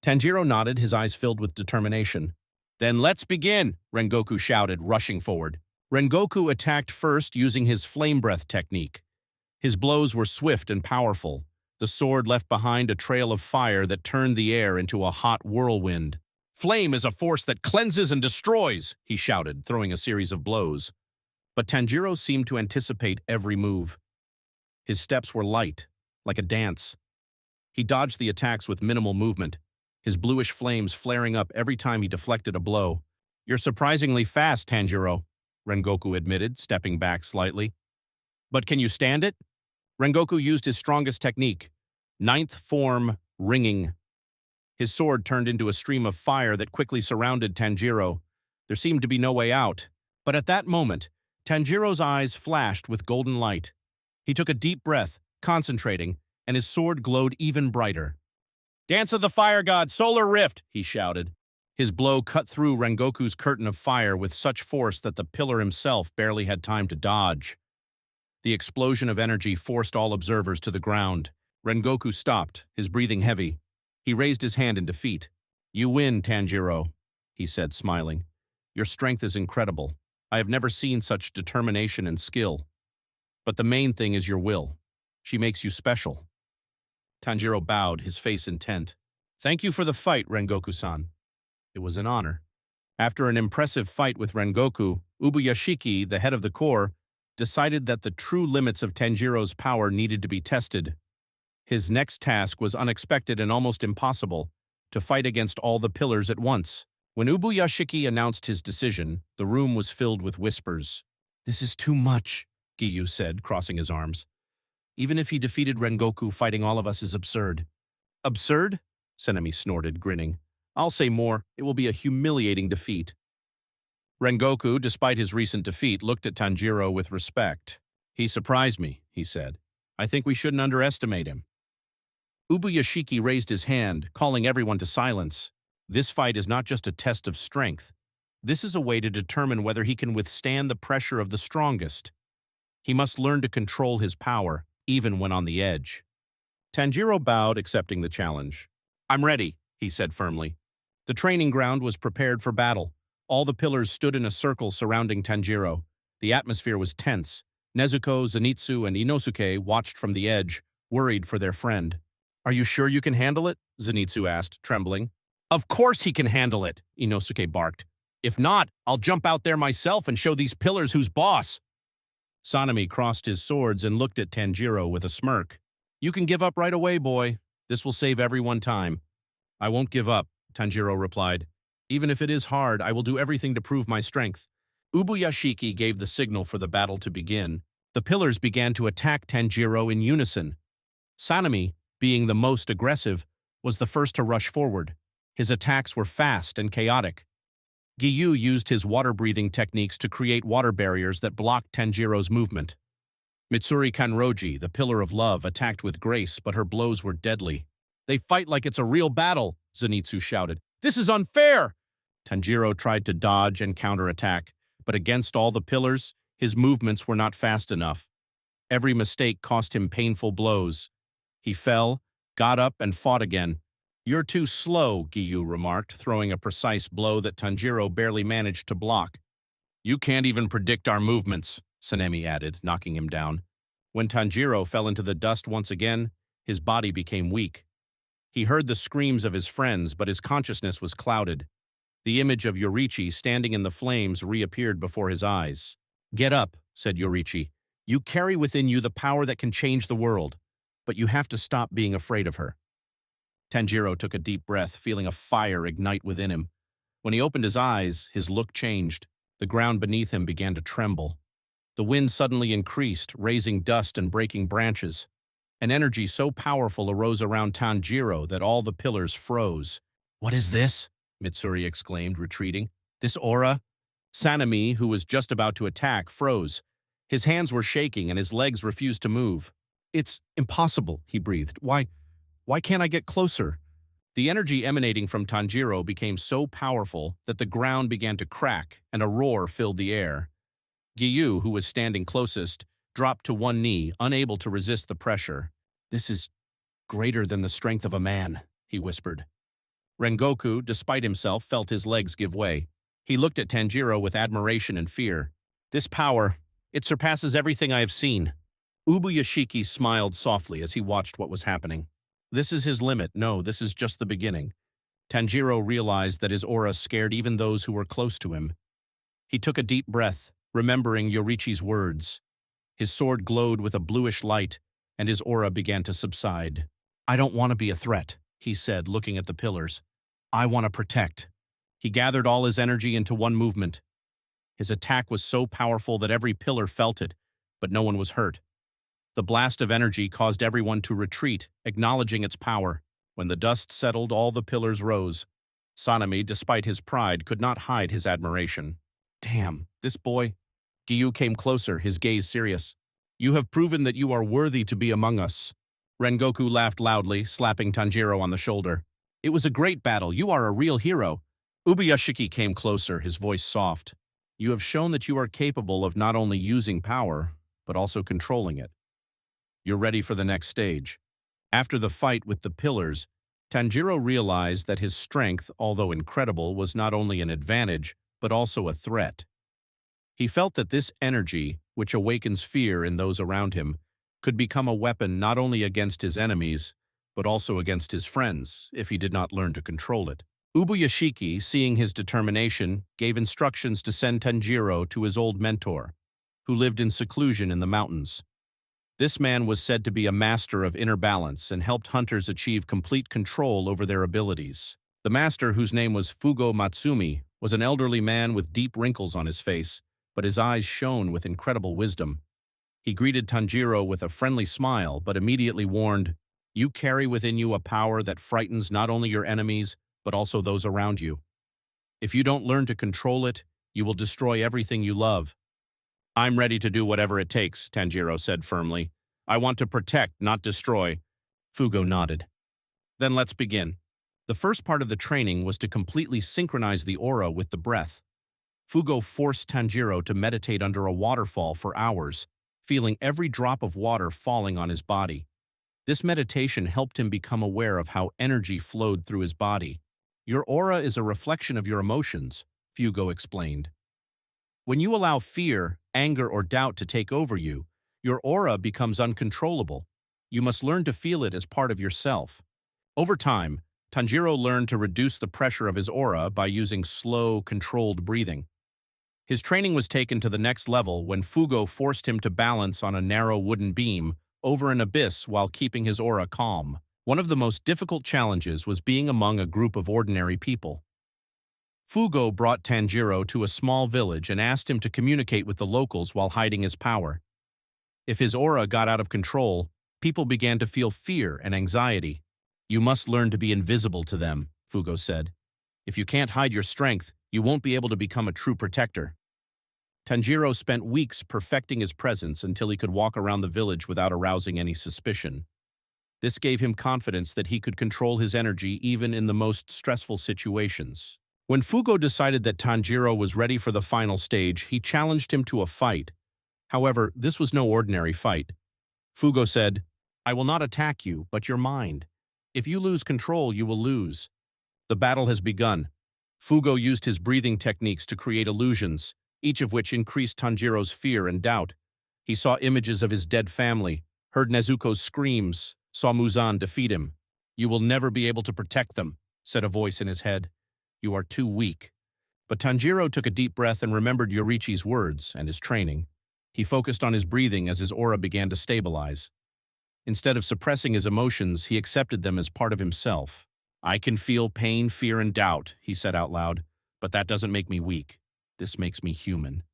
Tanjiro nodded, his eyes filled with determination. Then let's begin, Rengoku shouted, rushing forward. Rengoku attacked first using his flame breath technique. His blows were swift and powerful. The sword left behind a trail of fire that turned the air into a hot whirlwind. Flame is a force that cleanses and destroys, he shouted, throwing a series of blows. But Tanjiro seemed to anticipate every move. His steps were light, like a dance. He dodged the attacks with minimal movement, his bluish flames flaring up every time he deflected a blow. You're surprisingly fast, Tanjiro, Rengoku admitted, stepping back slightly. But can you stand it? Rengoku used his strongest technique, ninth form ringing. His sword turned into a stream of fire that quickly surrounded Tanjiro. There seemed to be no way out, but at that moment, Tanjiro's eyes flashed with golden light. He took a deep breath, concentrating, and his sword glowed even brighter. Dance of the Fire God, Solar Rift, he shouted. His blow cut through Rengoku's curtain of fire with such force that the pillar himself barely had time to dodge. The explosion of energy forced all observers to the ground. Rengoku stopped, his breathing heavy. He raised his hand in defeat. You win, Tanjiro, he said, smiling. Your strength is incredible. I have never seen such determination and skill. But the main thing is your will. She makes you special. Tanjiro bowed, his face intent. Thank you for the fight, Rengoku-san. It was an honor. After an impressive fight with Rengoku, Ubuyashiki, the head of the corps, decided that the true limits of Tanjiro's power needed to be tested. His next task was unexpected and almost impossible, to fight against all the pillars at once. When Ubuyashiki announced his decision, the room was filled with whispers. This is too much, Giyu said, crossing his arms. Even if he defeated Rengoku, fighting all of us is absurd. Absurd? Senemi snorted, grinning. I'll say more, it will be a humiliating defeat. Rengoku, despite his recent defeat, looked at Tanjiro with respect. He surprised me, he said. I think we shouldn't underestimate him. Ubuyashiki raised his hand, calling everyone to silence. This fight is not just a test of strength. This is a way to determine whether he can withstand the pressure of the strongest. He must learn to control his power, even when on the edge. Tanjiro bowed, accepting the challenge. I'm ready, he said firmly. The training ground was prepared for battle. All the pillars stood in a circle surrounding Tanjiro. The atmosphere was tense. Nezuko, Zenitsu, and Inosuke watched from the edge, worried for their friend. Are you sure you can handle it? Zenitsu asked, trembling. Of course he can handle it, Inosuke barked. If not, I'll jump out there myself and show these pillars who's boss. Sanemi crossed his swords and looked at Tanjiro with a smirk. You can give up right away, boy. This will save everyone time. I won't give up, Tanjiro replied. Even if it is hard, I will do everything to prove my strength. Ubuyashiki gave the signal for the battle to begin. The pillars began to attack Tanjiro in unison. Sanemi, being the most aggressive, was the first to rush forward. His attacks were fast and chaotic. Giyu used his water-breathing techniques to create water barriers that blocked Tanjiro's movement. Mitsuri Kanroji, the pillar of love, attacked with grace, but her blows were deadly. They fight like it's a real battle, Zenitsu shouted. This is unfair! Tanjiro tried to dodge and counterattack, but against all the pillars, his movements were not fast enough. Every mistake cost him painful blows. He fell, got up, and fought again. You're too slow, Giyu remarked, throwing a precise blow that Tanjiro barely managed to block. You can't even predict our movements, Sanemi added, knocking him down. When Tanjiro fell into the dust once again, his body became weak. He heard the screams of his friends, but his consciousness was clouded. The image of Yorichi standing in the flames reappeared before his eyes. "Get up," said Yorichi. "You carry within you the power that can change the world, but you have to stop being afraid of her." Tanjiro took a deep breath, feeling a fire ignite within him. When he opened his eyes, his look changed. The ground beneath him began to tremble. The wind suddenly increased, raising dust and breaking branches. An energy so powerful arose around Tanjiro that all the pillars froze. "What is this?" Mitsuri exclaimed, retreating. "This aura?" Sanemi, who was just about to attack, froze. His hands were shaking and his legs refused to move. "It's impossible," he breathed. Why can't I get closer?" The energy emanating from Tanjiro became so powerful that the ground began to crack and a roar filled the air. Giyu, who was standing closest, dropped to one knee, unable to resist the pressure. "This is greater than the strength of a man," he whispered. Rengoku, despite himself, felt his legs give way. He looked at Tanjiro with admiration and fear. "This power, it surpasses everything I have seen." Ubuyashiki smiled softly as he watched what was happening. This is his limit. No, this is just the beginning. Tanjiro realized that his aura scared even those who were close to him. He took a deep breath, remembering Yorichi's words. His sword glowed with a bluish light, and his aura began to subside. "I don't want to be a threat," he said, looking at the pillars. "I want to protect." He gathered all his energy into one movement. His attack was so powerful that every pillar felt it, but no one was hurt. The blast of energy caused everyone to retreat, acknowledging its power. When the dust settled, all the pillars rose. Sanemi, despite his pride, could not hide his admiration. "Damn, this boy." Giyu came closer, his gaze serious. "You have proven that you are worthy to be among us." Rengoku laughed loudly, slapping Tanjiro on the shoulder. "It was a great battle. You are a real hero." Ubuyashiki came closer, his voice soft. "You have shown that you are capable of not only using power, but also controlling it. You're ready for the next stage." After the fight with the pillars, Tanjiro realized that his strength, although incredible, was not only an advantage, but also a threat. He felt that this energy, which awakens fear in those around him, could become a weapon not only against his enemies, but also against his friends, if he did not learn to control it. Ubuyashiki, seeing his determination, gave instructions to send Tanjiro to his old mentor, who lived in seclusion in the mountains. This man was said to be a master of inner balance and helped hunters achieve complete control over their abilities. The master, whose name was Fugo Matsumi, was an elderly man with deep wrinkles on his face, but his eyes shone with incredible wisdom. He greeted Tanjiro with a friendly smile, but immediately warned, "You carry within you a power that frightens not only your enemies, but also those around you. If you don't learn to control it, you will destroy everything you love." "I'm ready to do whatever it takes," Tanjiro said firmly. "I want to protect, not destroy." Fugo nodded. "Then let's begin." The first part of the training was to completely synchronize the aura with the breath. Fugo forced Tanjiro to meditate under a waterfall for hours, feeling every drop of water falling on his body. This meditation helped him become aware of how energy flowed through his body. "Your aura is a reflection of your emotions," Fugo explained. "When you allow fear, anger, or doubt to take over you, your aura becomes uncontrollable. You must learn to feel it as part of yourself." Over time, Tanjiro learned to reduce the pressure of his aura by using slow, controlled breathing. His training was taken to the next level when Fugo forced him to balance on a narrow wooden beam over an abyss while keeping his aura calm. One of the most difficult challenges was being among a group of ordinary people. Fugo brought Tanjiro to a small village and asked him to communicate with the locals while hiding his power. If his aura got out of control, people began to feel fear and anxiety. "You must learn to be invisible to them," Fugo said. "If you can't hide your strength, you won't be able to become a true protector." Tanjiro spent weeks perfecting his presence until he could walk around the village without arousing any suspicion. This gave him confidence that he could control his energy even in the most stressful situations. When Fugo decided that Tanjiro was ready for the final stage, he challenged him to a fight. However, this was no ordinary fight. Fugo said, "I will not attack you, but your mind. If you lose control, you will lose." The battle has begun. Fugo used his breathing techniques to create illusions, each of which increased Tanjiro's fear and doubt. He saw images of his dead family, heard Nezuko's screams, saw Muzan defeat him. "You will never be able to protect them," said a voice in his head. "You are too weak." But Tanjiro took a deep breath and remembered Yorichi's words and his training. He focused on his breathing as his aura began to stabilize. Instead of suppressing his emotions, he accepted them as part of himself. "I can feel pain, fear, and doubt," he said out loud, "but that doesn't make me weak. This makes me human."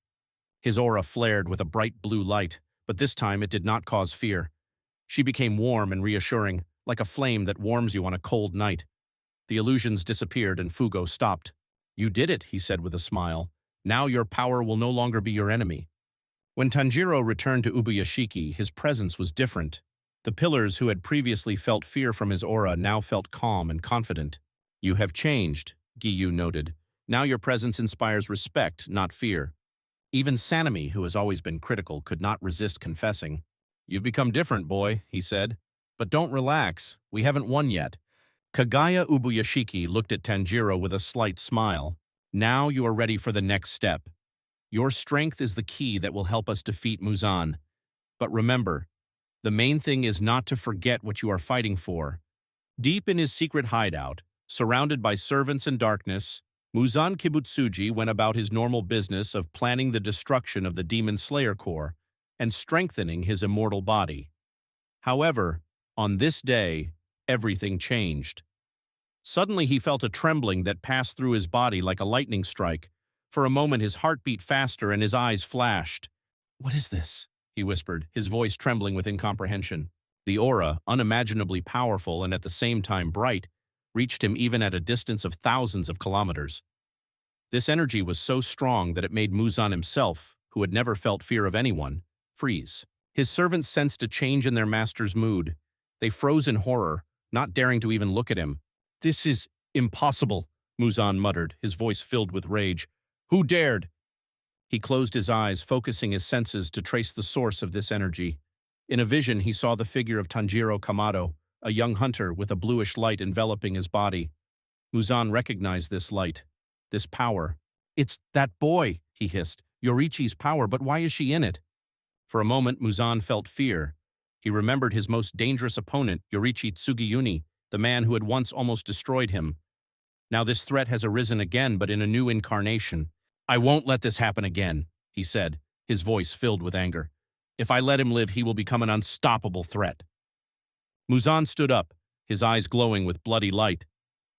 His aura flared with a bright blue light, but this time it did not cause fear. She became warm and reassuring, like a flame that warms you on a cold night. The illusions disappeared and Fugo stopped. "You did it," he said with a smile. "Now your power will no longer be your enemy." When Tanjiro returned to Ubuyashiki, his presence was different. The pillars who had previously felt fear from his aura now felt calm and confident. "You have changed," Giyu noted. "Now your presence inspires respect, not fear." Even Sanemi, who has always been critical, could not resist confessing. "You've become different, boy," he said. "But don't relax. We haven't won yet." Kagaya Ubuyashiki looked at Tanjiro with a slight smile. "Now you are ready for the next step. Your strength is the key that will help us defeat Muzan. But remember, the main thing is not to forget what you are fighting for." Deep in his secret hideout, surrounded by servants and darkness, Muzan Kibutsuji went about his normal business of planning the destruction of the Demon Slayer Corps and strengthening his immortal body. However, on this day, everything changed. Suddenly he felt a trembling that passed through his body like a lightning strike. For a moment his heart beat faster and his eyes flashed. "What is this?" he whispered, his voice trembling with incomprehension. The aura, unimaginably powerful and at the same time bright, reached him even at a distance of thousands of kilometers. This energy was so strong that it made Muzan himself, who had never felt fear of anyone, freeze. His servants sensed a change in their master's mood. They froze in horror, not daring to even look at him. "This is impossible," Muzan muttered, his voice filled with rage. "Who dared?" He closed his eyes, focusing his senses to trace the source of this energy. In a vision, he saw the figure of Tanjiro Kamado, a young hunter with a bluish light enveloping his body. Muzan recognized this light, this power. "It's that boy," he hissed. "Yorichi's power, but why is she in it?" For a moment, Muzan felt fear. He remembered his most dangerous opponent, Yorichi Tsugiyuni, the man who had once almost destroyed him. Now this threat has arisen again, but in a new incarnation. "I won't let this happen again," he said, his voice filled with anger. "If I let him live, he will become an unstoppable threat." Muzan stood up, his eyes glowing with bloody light.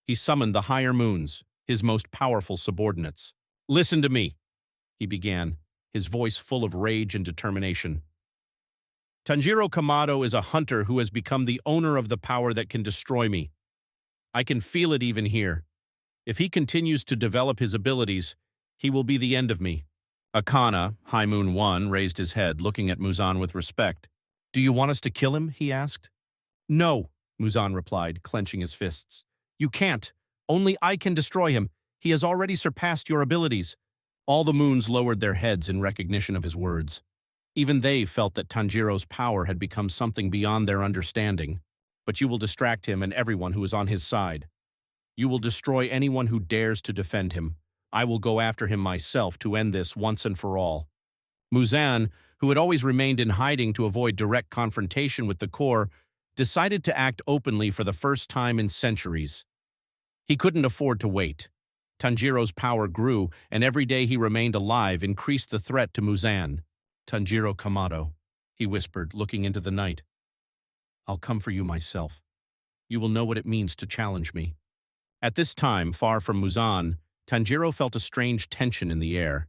He summoned the higher moons, his most powerful subordinates. "Listen to me," he began, his voice full of rage and determination. "Tanjiro Kamado is a hunter who has become the owner of the power that can destroy me. I can feel it even here. If he continues to develop his abilities, he will be the end of me." Akana, High Moon 1, raised his head, looking at Muzan with respect. "Do you want us to kill him?" he asked. "No," Muzan replied, clenching his fists. "You can't. Only I can destroy him. He has already surpassed your abilities." All the moons lowered their heads in recognition of his words. Even they felt that Tanjiro's power had become something beyond their understanding. "But you will distract him and everyone who is on his side. You will destroy anyone who dares to defend him. I will go after him myself to end this once and for all." Muzan, who had always remained in hiding to avoid direct confrontation with the Corps, decided to act openly for the first time in centuries. He couldn't afford to wait. Tanjiro's power grew, and every day he remained alive increased the threat to Muzan. "Tanjiro Kamado," he whispered, looking into the night. "I'll come for you myself. You will know what it means to challenge me." At this time, far from Muzan, Tanjiro felt a strange tension in the air.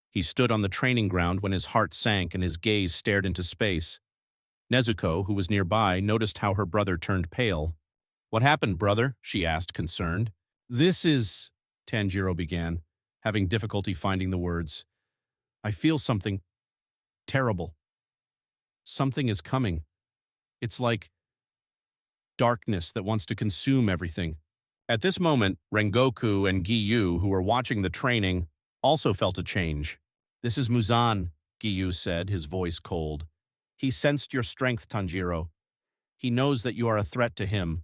He stood on the training ground when his heart sank and his gaze stared into space. Nezuko, who was nearby, noticed how her brother turned pale. "What happened, brother?" she asked, concerned. "This is," Tanjiro began, having difficulty finding the words. "I feel something terrible. Something is coming. It's like darkness that wants to consume everything." At this moment, Rengoku and Giyu, who were watching the training, also felt a change. "This is Muzan," Giyu said, his voice cold. "He sensed your strength, Tanjiro. He knows that you are a threat to him."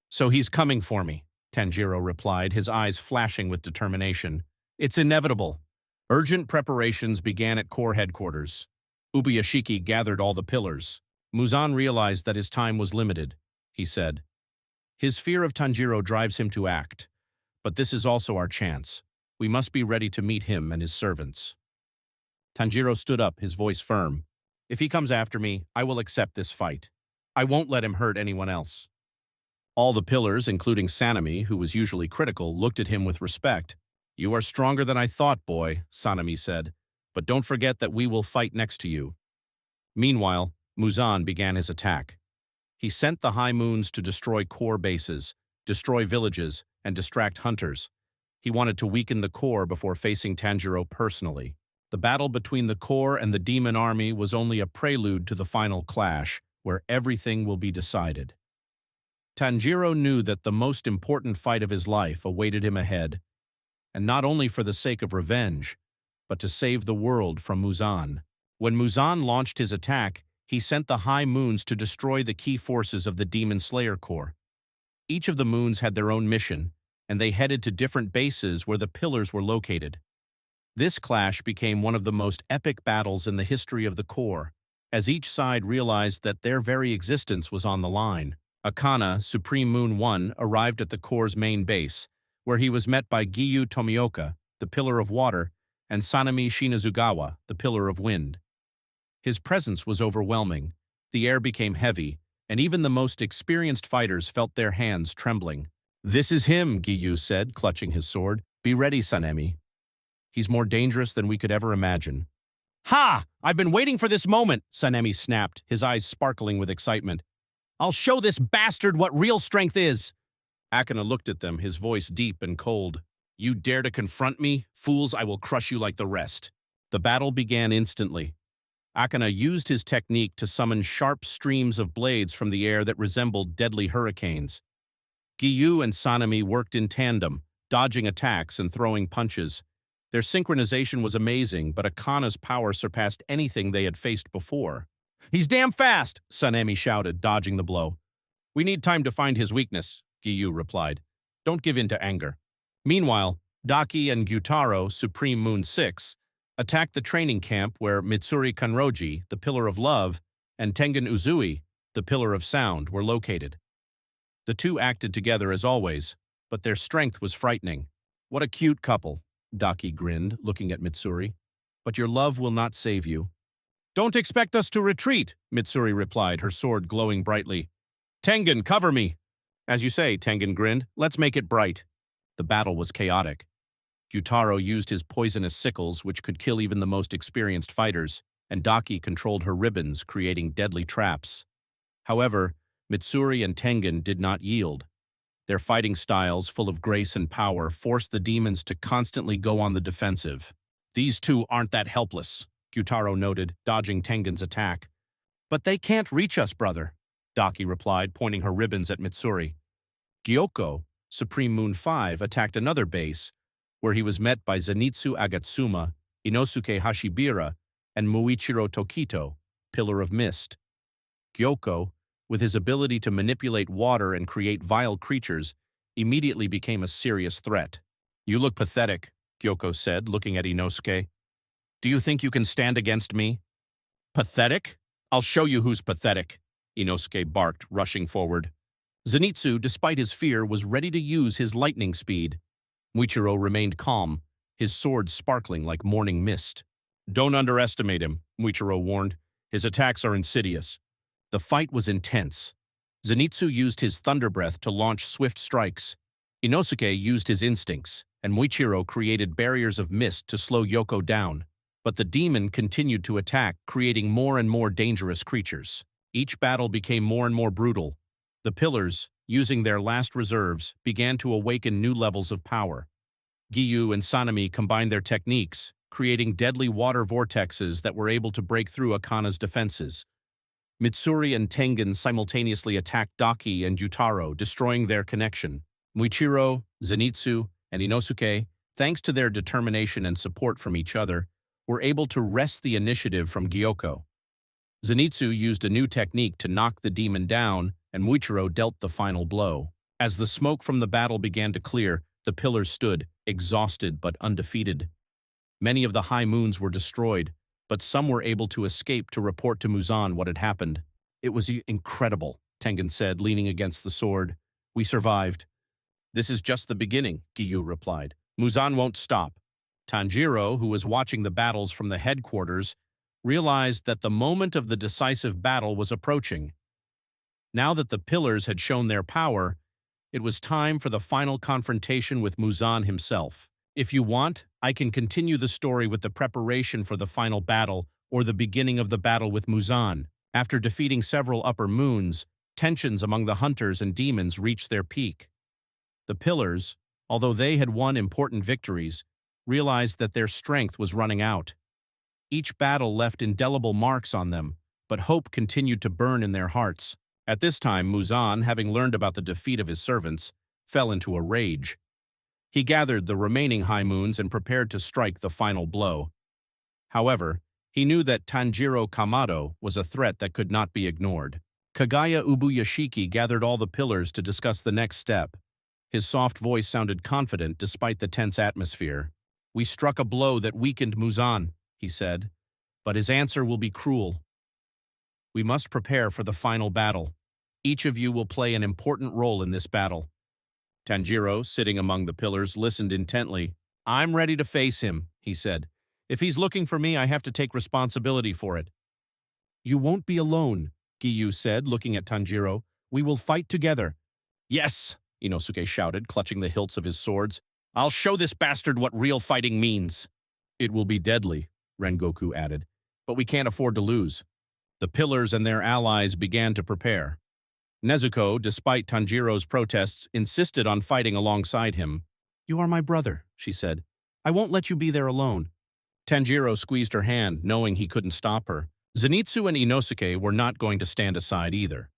"So he's coming for me," Tanjiro replied, his eyes flashing with determination. "It's inevitable." Urgent preparations began at Corps headquarters. Ubuyashiki gathered all the pillars. Muzan realized that his time was limited, he said. "His fear of Tanjiro drives him to act, but this is also our chance. We must be ready to meet him and his servants. Tanjiro stood up, his voice firm. If he comes after me, I will accept this fight. I won't let him hurt anyone else. All the pillars, including Sanemi, who was usually critical, looked at him with respect. You are stronger than I thought, boy, Sanemi said. But don't forget that we will fight next to you. Meanwhile, Muzan began his attack. He sent the high moons to destroy core bases, destroy villages, and distract hunters. He wanted to weaken the core before facing Tanjiro personally. The battle between the core and the demon army was only a prelude to the final clash, where everything will be decided. Tanjiro knew that the most important fight of his life awaited him ahead, and not only for the sake of revenge, but to save the world from Muzan. When Muzan launched his attack, he sent the high moons to destroy the key forces of the Demon Slayer Corps. Each of the moons had their own mission, and they headed to different bases where the pillars were located. This clash became one of the most epic battles in the history of the Corps, as each side realized that their very existence was on the line. Akana, Supreme Moon 1, arrived at the Corps' main base, where he was met by Giyu Tomioka, the Pillar of Water, and Sanemi Shinazugawa, the Pillar of Wind. His presence was overwhelming. The air became heavy, and even the most experienced fighters felt their hands trembling. This is him, Giyu said, clutching his sword. Be ready, Sanemi. He's more dangerous than we could ever imagine. Ha! I've been waiting for this moment, Sanemi snapped, his eyes sparkling with excitement. I'll show this bastard what real strength is. Akana looked at them, his voice deep and cold. You dare to confront me? Fools, I will crush you like the rest. The battle began instantly. Akana used his technique to summon sharp streams of blades from the air that resembled deadly hurricanes. Giyu and Sanemi worked in tandem, dodging attacks and throwing punches. Their synchronization was amazing, but Akana's power surpassed anything they had faced before. He's damn fast, Sanemi shouted, dodging the blow. We need time to find his weakness, Giyu replied. Don't give in to anger. Meanwhile, Daki and Gyutaro, Supreme Moon 6, attacked the training camp where Mitsuri Kanroji, the Pillar of Love, and Tengen Uzui, the Pillar of Sound, were located. The two acted together as always, but their strength was frightening. What a cute couple, Daki grinned, looking at Mitsuri. But your love will not save you. Don't expect us to retreat, Mitsuri replied, her sword glowing brightly. Tengen, cover me. As you say, Tengen grinned, let's make it bright. The battle was chaotic. Gyutaro used his poisonous sickles, which could kill even the most experienced fighters, and Daki controlled her ribbons, creating deadly traps. However, Mitsuri and Tengen did not yield. Their fighting styles, full of grace and power, forced the demons to constantly go on the defensive. These two aren't that helpless, Gyutaro noted, dodging Tengen's attack. But they can't reach us, brother, Daki replied, pointing her ribbons at Mitsuri. Gyoko, Supreme Moon 5, attacked another base, where he was met by Zenitsu Agatsuma, Inosuke Hashibira, and Muichiro Tokito, Pillar of Mist. Gyoko, with his ability to manipulate water and create vile creatures, immediately became a serious threat. You look pathetic, Gyoko said, looking at Inosuke. Do you think you can stand against me? Pathetic? I'll show you who's pathetic, Inosuke barked, rushing forward. Zenitsu, despite his fear, was ready to use his lightning speed. Muichiro remained calm, his sword sparkling like morning mist. Don't underestimate him, Muichiro warned. His attacks are insidious. The fight was intense. Zenitsu used his thunder breath to launch swift strikes. Inosuke used his instincts, and Muichiro created barriers of mist to slow Gyoko down. But the demon continued to attack, creating more and more dangerous creatures. Each battle became more and more brutal. The pillars, using their last reserves, began to awaken new levels of power. Giyu and Sanemi combined their techniques, creating deadly water vortexes that were able to break through Akana's defenses. Mitsuri and Tengen simultaneously attacked Daki and Gyutaro, destroying their connection. Muichiro, Zenitsu, and Inosuke, thanks to their determination and support from each other, were able to wrest the initiative from Gyoko. Zenitsu used a new technique to knock the demon down, and Muichiro dealt the final blow. As the smoke from the battle began to clear, the pillars stood, exhausted but undefeated. Many of the high moons were destroyed, but some were able to escape to report to Muzan what had happened. It was incredible, Tengen said, leaning against the sword. We survived. This is just the beginning, Giyu replied. Muzan won't stop. Tanjiro, who was watching the battles from the headquarters, realized that the moment of the decisive battle was approaching. Now that the pillars had shown their power, it was time for the final confrontation with Muzan himself. If you want, I can continue the story with the preparation for the final battle or the beginning of the battle with Muzan. After defeating several upper moons, tensions among the hunters and demons reached their peak. The pillars, although they had won important victories, realized that their strength was running out. Each battle left indelible marks on them, but hope continued to burn in their hearts. At this time, Muzan, having learned about the defeat of his servants, fell into a rage. He gathered the remaining high moons and prepared to strike the final blow. However, he knew that Tanjiro Kamado was a threat that could not be ignored. Kagaya Ubuyashiki gathered all the pillars to discuss the next step. His soft voice sounded confident despite the tense atmosphere. "We struck a blow that weakened Muzan," he said, "but his answer will be cruel. We must prepare for the final battle. Each of you will play an important role in this battle." Tanjiro, sitting among the pillars, listened intently. "I'm ready to face him," he said. "If he's looking for me, I have to take responsibility for it." "You won't be alone," Giyu said, looking at Tanjiro. "We will fight together." "Yes," Inosuke shouted, clutching the hilts of his swords. "I'll show this bastard what real fighting means." "It will be deadly," Rengoku added, "but we can't afford to lose." The pillars and their allies began to prepare. Nezuko, despite Tanjiro's protests, insisted on fighting alongside him. "You are my brother," she said. "I won't let you be there alone." Tanjiro squeezed her hand, knowing he couldn't stop her. Zenitsu and Inosuke were not going to stand aside either.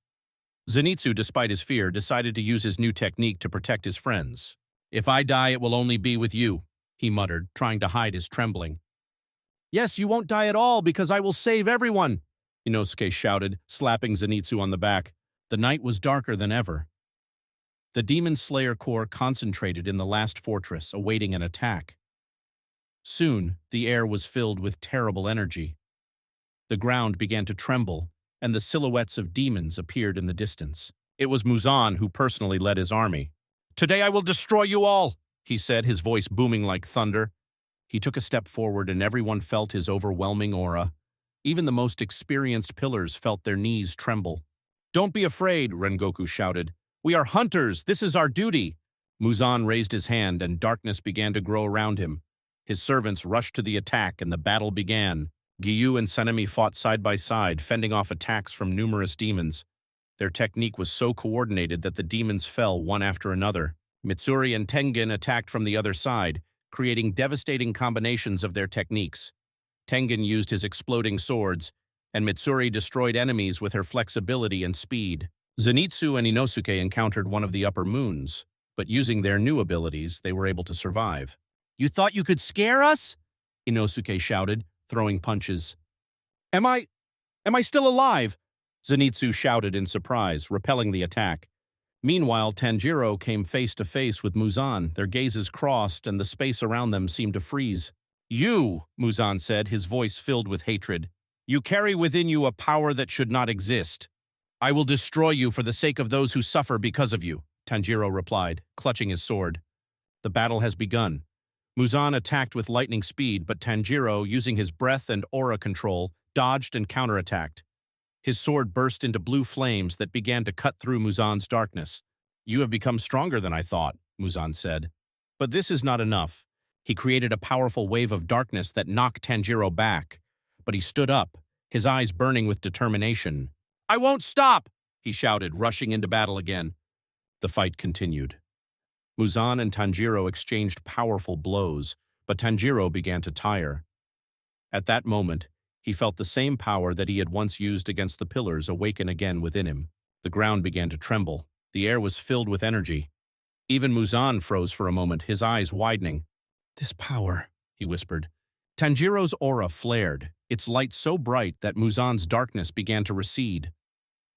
Zenitsu, despite his fear, decided to use his new technique to protect his friends. "If I die, it will only be with you," he muttered, trying to hide his trembling. "Yes, you won't die at all, because I will save everyone," Inosuke shouted, slapping Zenitsu on the back. The night was darker than ever. The Demon Slayer Corps concentrated in the last fortress, awaiting an attack. Soon, the air was filled with terrible energy. The ground began to tremble, and the silhouettes of demons appeared in the distance. It was Muzan who personally led his army. "Today I will destroy you all," he said, his voice booming like thunder. He took a step forward and everyone felt his overwhelming aura. Even the most experienced pillars felt their knees tremble. "Don't be afraid," Rengoku shouted. "We are hunters. This is our duty." Muzan raised his hand and darkness began to grow around him. His servants rushed to the attack and the battle began. Giyu and Senemi fought side by side, fending off attacks from numerous demons. Their technique was so coordinated that the demons fell one after another. Mitsuri and Tengen attacked from the other side, creating devastating combinations of their techniques. Tengen used his exploding swords, and Mitsuri destroyed enemies with her flexibility and speed. Zenitsu and Inosuke encountered one of the upper moons, but using their new abilities, they were able to survive. "You thought you could scare us?" Inosuke shouted, throwing punches. Am I still alive?" Zenitsu shouted in surprise, repelling the attack. Meanwhile, Tanjiro came face to face with Muzan. Their gazes crossed, and the space around them seemed to freeze. "You," Muzan said, his voice filled with hatred. "You carry within you a power that should not exist. I will destroy you for the sake of those who suffer because of you," Tanjiro replied, clutching his sword. The battle has begun. Muzan attacked with lightning speed, but Tanjiro, using his breath and aura control, dodged and counterattacked. His sword burst into blue flames that began to cut through Muzan's darkness. "You have become stronger than I thought," Muzan said. But this is not enough. He created a powerful wave of darkness that knocked Tanjiro back. But he stood up, his eyes burning with determination. "I won't stop!" he shouted, rushing into battle again. The fight continued. Muzan and Tanjiro exchanged powerful blows, but Tanjiro began to tire. At that moment, he felt the same power that he had once used against the pillars awaken again within him. The ground began to tremble. The air was filled with energy. Even Muzan froze for a moment, his eyes widening. "This power," he whispered. Tanjiro's aura flared, its light so bright that Muzan's darkness began to recede.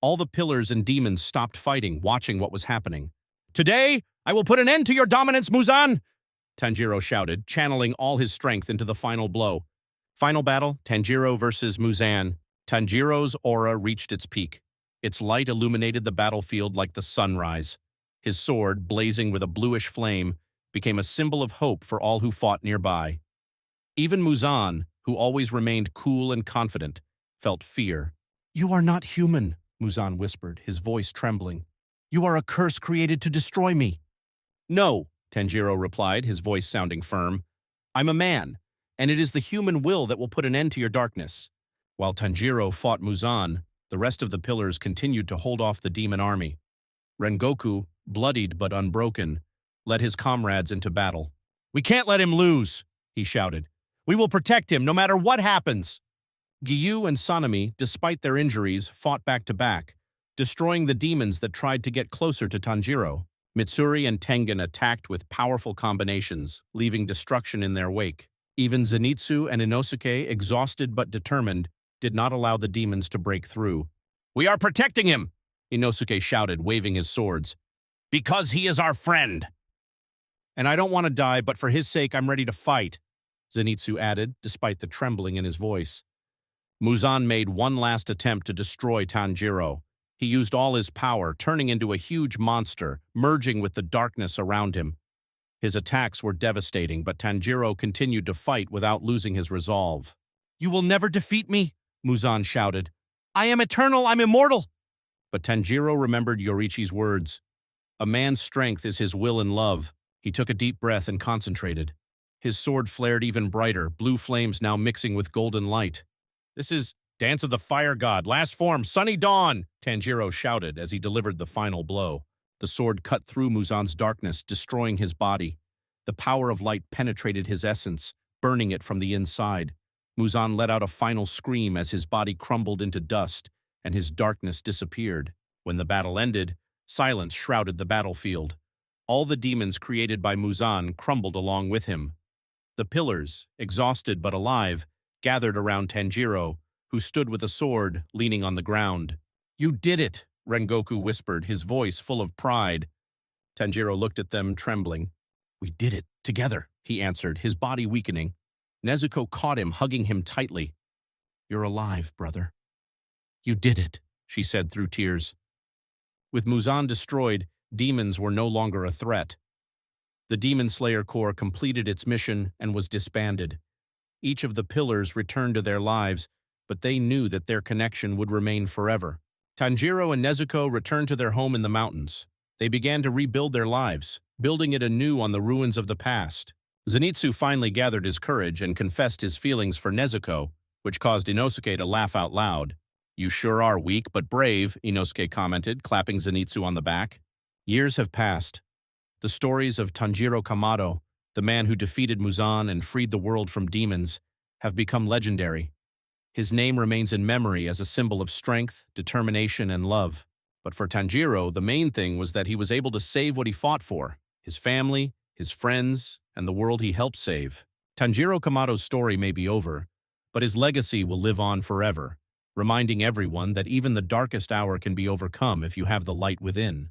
All the pillars and demons stopped fighting, watching what was happening. "Today, I will put an end to your dominance, Muzan!" Tanjiro shouted, channeling all his strength into the final blow. Final battle, Tanjiro versus Muzan. Tanjiro's aura reached its peak. Its light illuminated the battlefield like the sunrise. His sword, blazing with a bluish flame, became a symbol of hope for all who fought nearby. Even Muzan, who always remained cool and confident, felt fear. "You are not human," Muzan whispered, his voice trembling. "You are a curse created to destroy me." "No," Tanjiro replied, his voice sounding firm. "I'm a man, and it is the human will that will put an end to your darkness." While Tanjiro fought Muzan, the rest of the pillars continued to hold off the demon army. Rengoku, bloodied but unbroken, led his comrades into battle. "We can't let him lose," he shouted. "We will protect him no matter what happens." Giyu and Sanemi, despite their injuries, fought back to back, destroying the demons that tried to get closer to Tanjiro. Mitsuri and Tengen attacked with powerful combinations, leaving destruction in their wake. Even Zenitsu and Inosuke, exhausted but determined, did not allow the demons to break through. "We are protecting him!" Inosuke shouted, waving his swords. "Because he is our friend!" "And I don't want to die, but for his sake I'm ready to fight," Zenitsu added, despite the trembling in his voice. Muzan made one last attempt to destroy Tanjiro. He used all his power, turning into a huge monster, merging with the darkness around him. His attacks were devastating, but Tanjiro continued to fight without losing his resolve. "You will never defeat me," Muzan shouted. "I am eternal, I'm immortal!" But Tanjiro remembered Yorichi's words. A man's strength is his will and love. He took a deep breath and concentrated. His sword flared even brighter, blue flames now mixing with golden light. "This is Dance of the Fire God, last form, Sunny Dawn!" Tanjiro shouted as he delivered the final blow. The sword cut through Muzan's darkness, destroying his body. The power of light penetrated his essence, burning it from the inside. Muzan let out a final scream as his body crumbled into dust, and his darkness disappeared. When the battle ended, silence shrouded the battlefield. All the demons created by Muzan crumbled along with him. The pillars, exhausted but alive, gathered around Tanjiro, who stood with a sword, leaning on the ground. "You did it," Rengoku whispered, his voice full of pride. Tanjiro looked at them, trembling. "We did it, together," he answered, his body weakening. Nezuko caught him, hugging him tightly. "You're alive, brother." "You did it," she said through tears. With Muzan destroyed, demons were no longer a threat. The Demon Slayer Corps completed its mission and was disbanded. Each of the pillars returned to their lives, but they knew that their connection would remain forever. Tanjiro and Nezuko returned to their home in the mountains. They began to rebuild their lives, building it anew on the ruins of the past. Zenitsu finally gathered his courage and confessed his feelings for Nezuko, which caused Inosuke to laugh out loud. "You sure are weak but brave," Inosuke commented, clapping Zenitsu on the back. Years have passed. The stories of Tanjiro Kamado, the man who defeated Muzan and freed the world from demons, have become legendary. His name remains in memory as a symbol of strength, determination, and love. But for Tanjiro, the main thing was that he was able to save what he fought for: his family, his friends, and the world he helped save. Tanjiro Kamado's story may be over, but his legacy will live on forever, reminding everyone that even the darkest hour can be overcome if you have the light within.